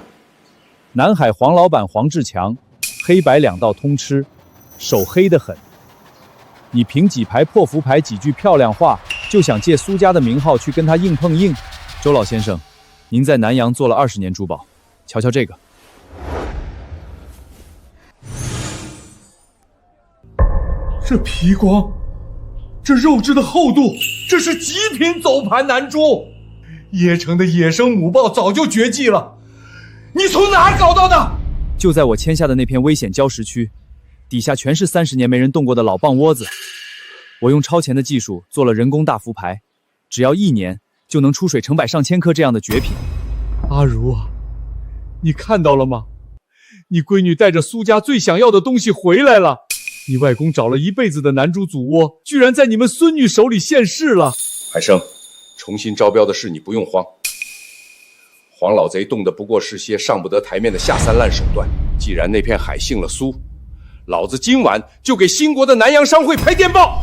南海黄老板黄志强，黑白两道通吃，手黑得很。你凭几排破符牌、几句漂亮话，就想借苏家的名号去跟他硬碰硬？周老先生，您在南阳做了20年珠宝，瞧瞧这个。这皮光，这肉质的厚度，这是极品走盘南珠。邺城的野生母豹早就绝迹了，你从哪儿搞到的？就在我签下的那片危险礁石区，底下全是30年没人动过的老蚌窝子。我用超前的技术做了人工大浮牌，只要1年就能出水成百上千颗这样的绝品。阿如啊，你看到了吗？你闺女带着苏家最想要的东西回来了。你外公找了一辈子的南珠祖窝，居然在你们孙女手里现世了。海生，重新招标的事你不用慌。黄老贼动的不过是些上不得台面的下三滥手段。既然那片海姓了苏，老子今晚就给兴国的南洋商会拍电报。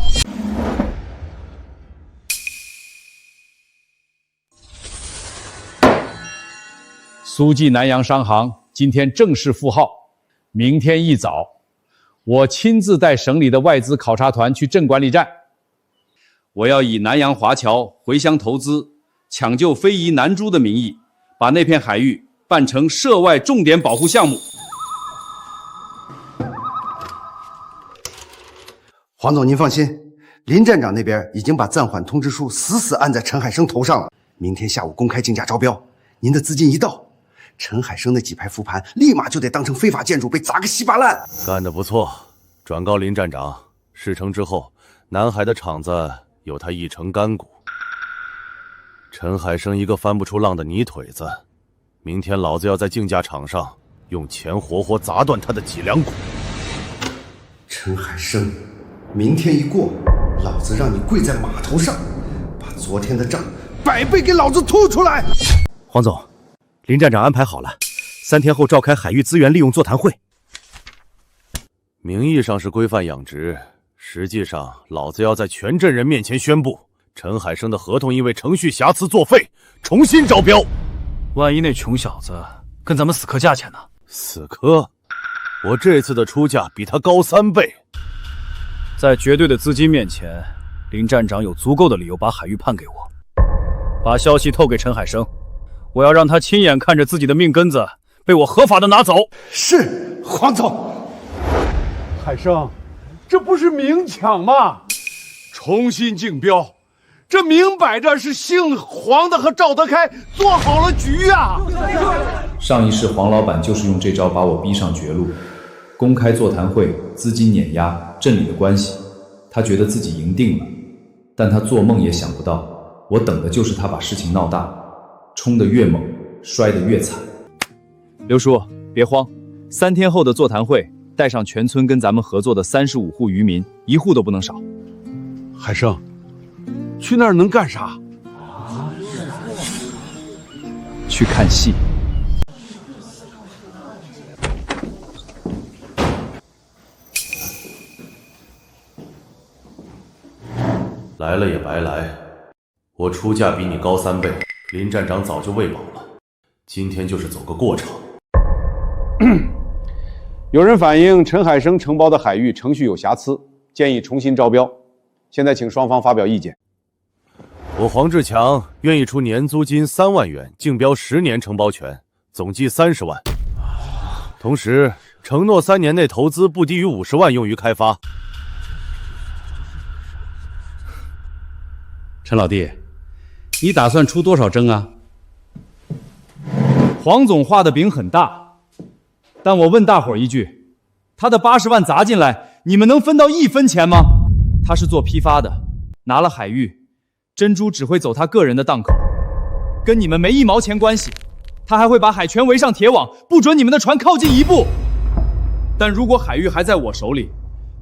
苏记南洋商行今天正式复号，明天一早，我亲自带省里的外资考察团去镇管理站。我要以南洋华侨回乡投资、抢救非遗南珠的名义，把那片海域办成涉外重点保护项目。黄总，您放心，林站长那边已经把暂缓通知书死死按在陈海生头上了。明天下午公开竞价招标，您的资金一到，陈海生那几排浮盘立马就得当成非法建筑被砸个稀巴烂。干得不错，转告林站长，事成之后，南海的厂子有他一成干股。陈海生一个翻不出浪的泥腿子，明天老子要在竞价场上用钱活活砸断他的脊梁骨。陈海生，明天一过，老子让你跪在码头上，把昨天的账100倍给老子吐出来。黄总，林站长安排好了，3天后召开海域资源利用座谈会。名义上是规范养殖，实际上老子要在全镇人面前宣布，陈海生的合同因为程序瑕疵作废，重新招标。万一那穷小子跟咱们死磕价钱呢？死磕？我这次的出价比他高3倍。在绝对的资金面前，林站长有足够的理由把海域判给我。把消息透给陈海生，我要让他亲眼看着自己的命根子被我合法的拿走。是，黄总。海生，这不是明抢吗？重新竞标，这明摆着是姓黄的和赵德开做好了局啊！上一世黄老板就是用这招把我逼上绝路。公开座谈会，资金碾压，镇里的关系，他觉得自己赢定了，但他做梦也想不到，我等的就是他把事情闹大，冲得越猛，摔得越惨。刘叔，别慌，3天后的座谈会，带上全村跟咱们合作的35户渔民，1户都不能少。海生，去那儿能干啥？去看戏。来了也白来，我出价比你高3倍，林站长早就喂饱了，今天就是走个过场。有人反映陈海生承包的海域程序有瑕疵，建议重新招标。现在请双方发表意见。我黄志强愿意出年租金3万元，竞标10年承包权，总计30万。同时承诺3年内投资不低于50万用于开发。陈老弟，你打算出多少征啊？黄总画的饼很大，但我问大伙儿一句，他的80万砸进来，你们能分到1分钱吗？他是做批发的，拿了海域，珍珠只会走他个人的档口，跟你们没1毛钱关系。他还会把海权围上铁网，不准你们的船靠近1步。但如果海域还在我手里，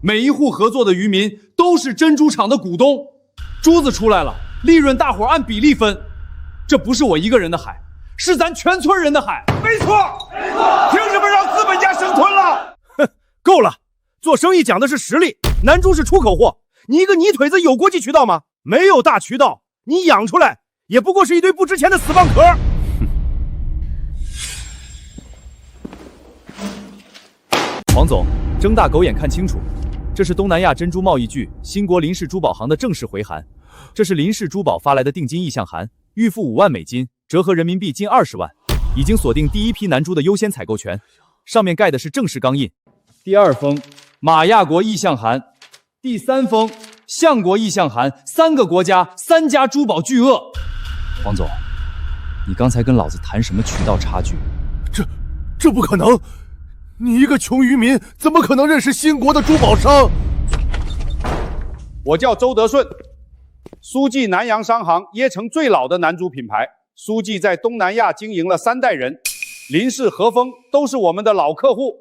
每一户合作的渔民都是珍珠厂的股东，珠子出来了，利润大伙按比例分。这不是我一个人的海，是咱全村人的海。没错，没错，凭什么让资本家生吞了？哼，够了！做生意讲的是实力，南珠是出口货，你一个泥腿子有国际渠道吗？没有大渠道，你养出来也不过是一堆不值钱的死蚌壳。黄总，睁大狗眼看清楚，这是东南亚珍珠贸易局新国林氏珠宝行的正式回函。这是林氏珠宝发来的定金意向函，预付5万美金，折合人民币近20万，已经锁定第一批男珠的优先采购权。上面盖的是正式钢印。第2封马亚国意向函，第3封相国意向函，3个国家3家珠宝巨鳄。黄总，你刚才跟老子谈什么渠道差距？这不可能！你一个穷渔民，怎么可能认识新国的珠宝商？我叫周德顺，书记南洋商行椰城最老的男珠品牌，书记在东南亚经营了3代人，林氏、和风都是我们的老客户。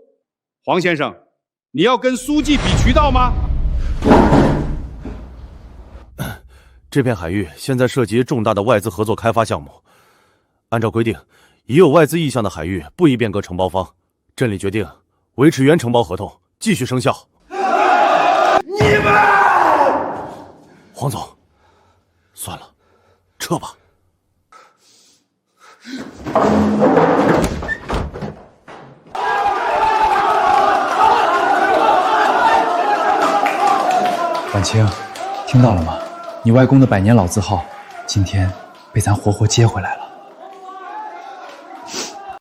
黄先生，你要跟书记比渠道吗？这片海域现在涉及重大的外资合作开发项目，按照规定，已有外资意向的海域不宜变更承包方。镇里决定维持原承包合同，继续生效。你们，黄总，算了，撤吧。婉清，听到了吗？你外公的100年老字号，今天被咱活活接回来了。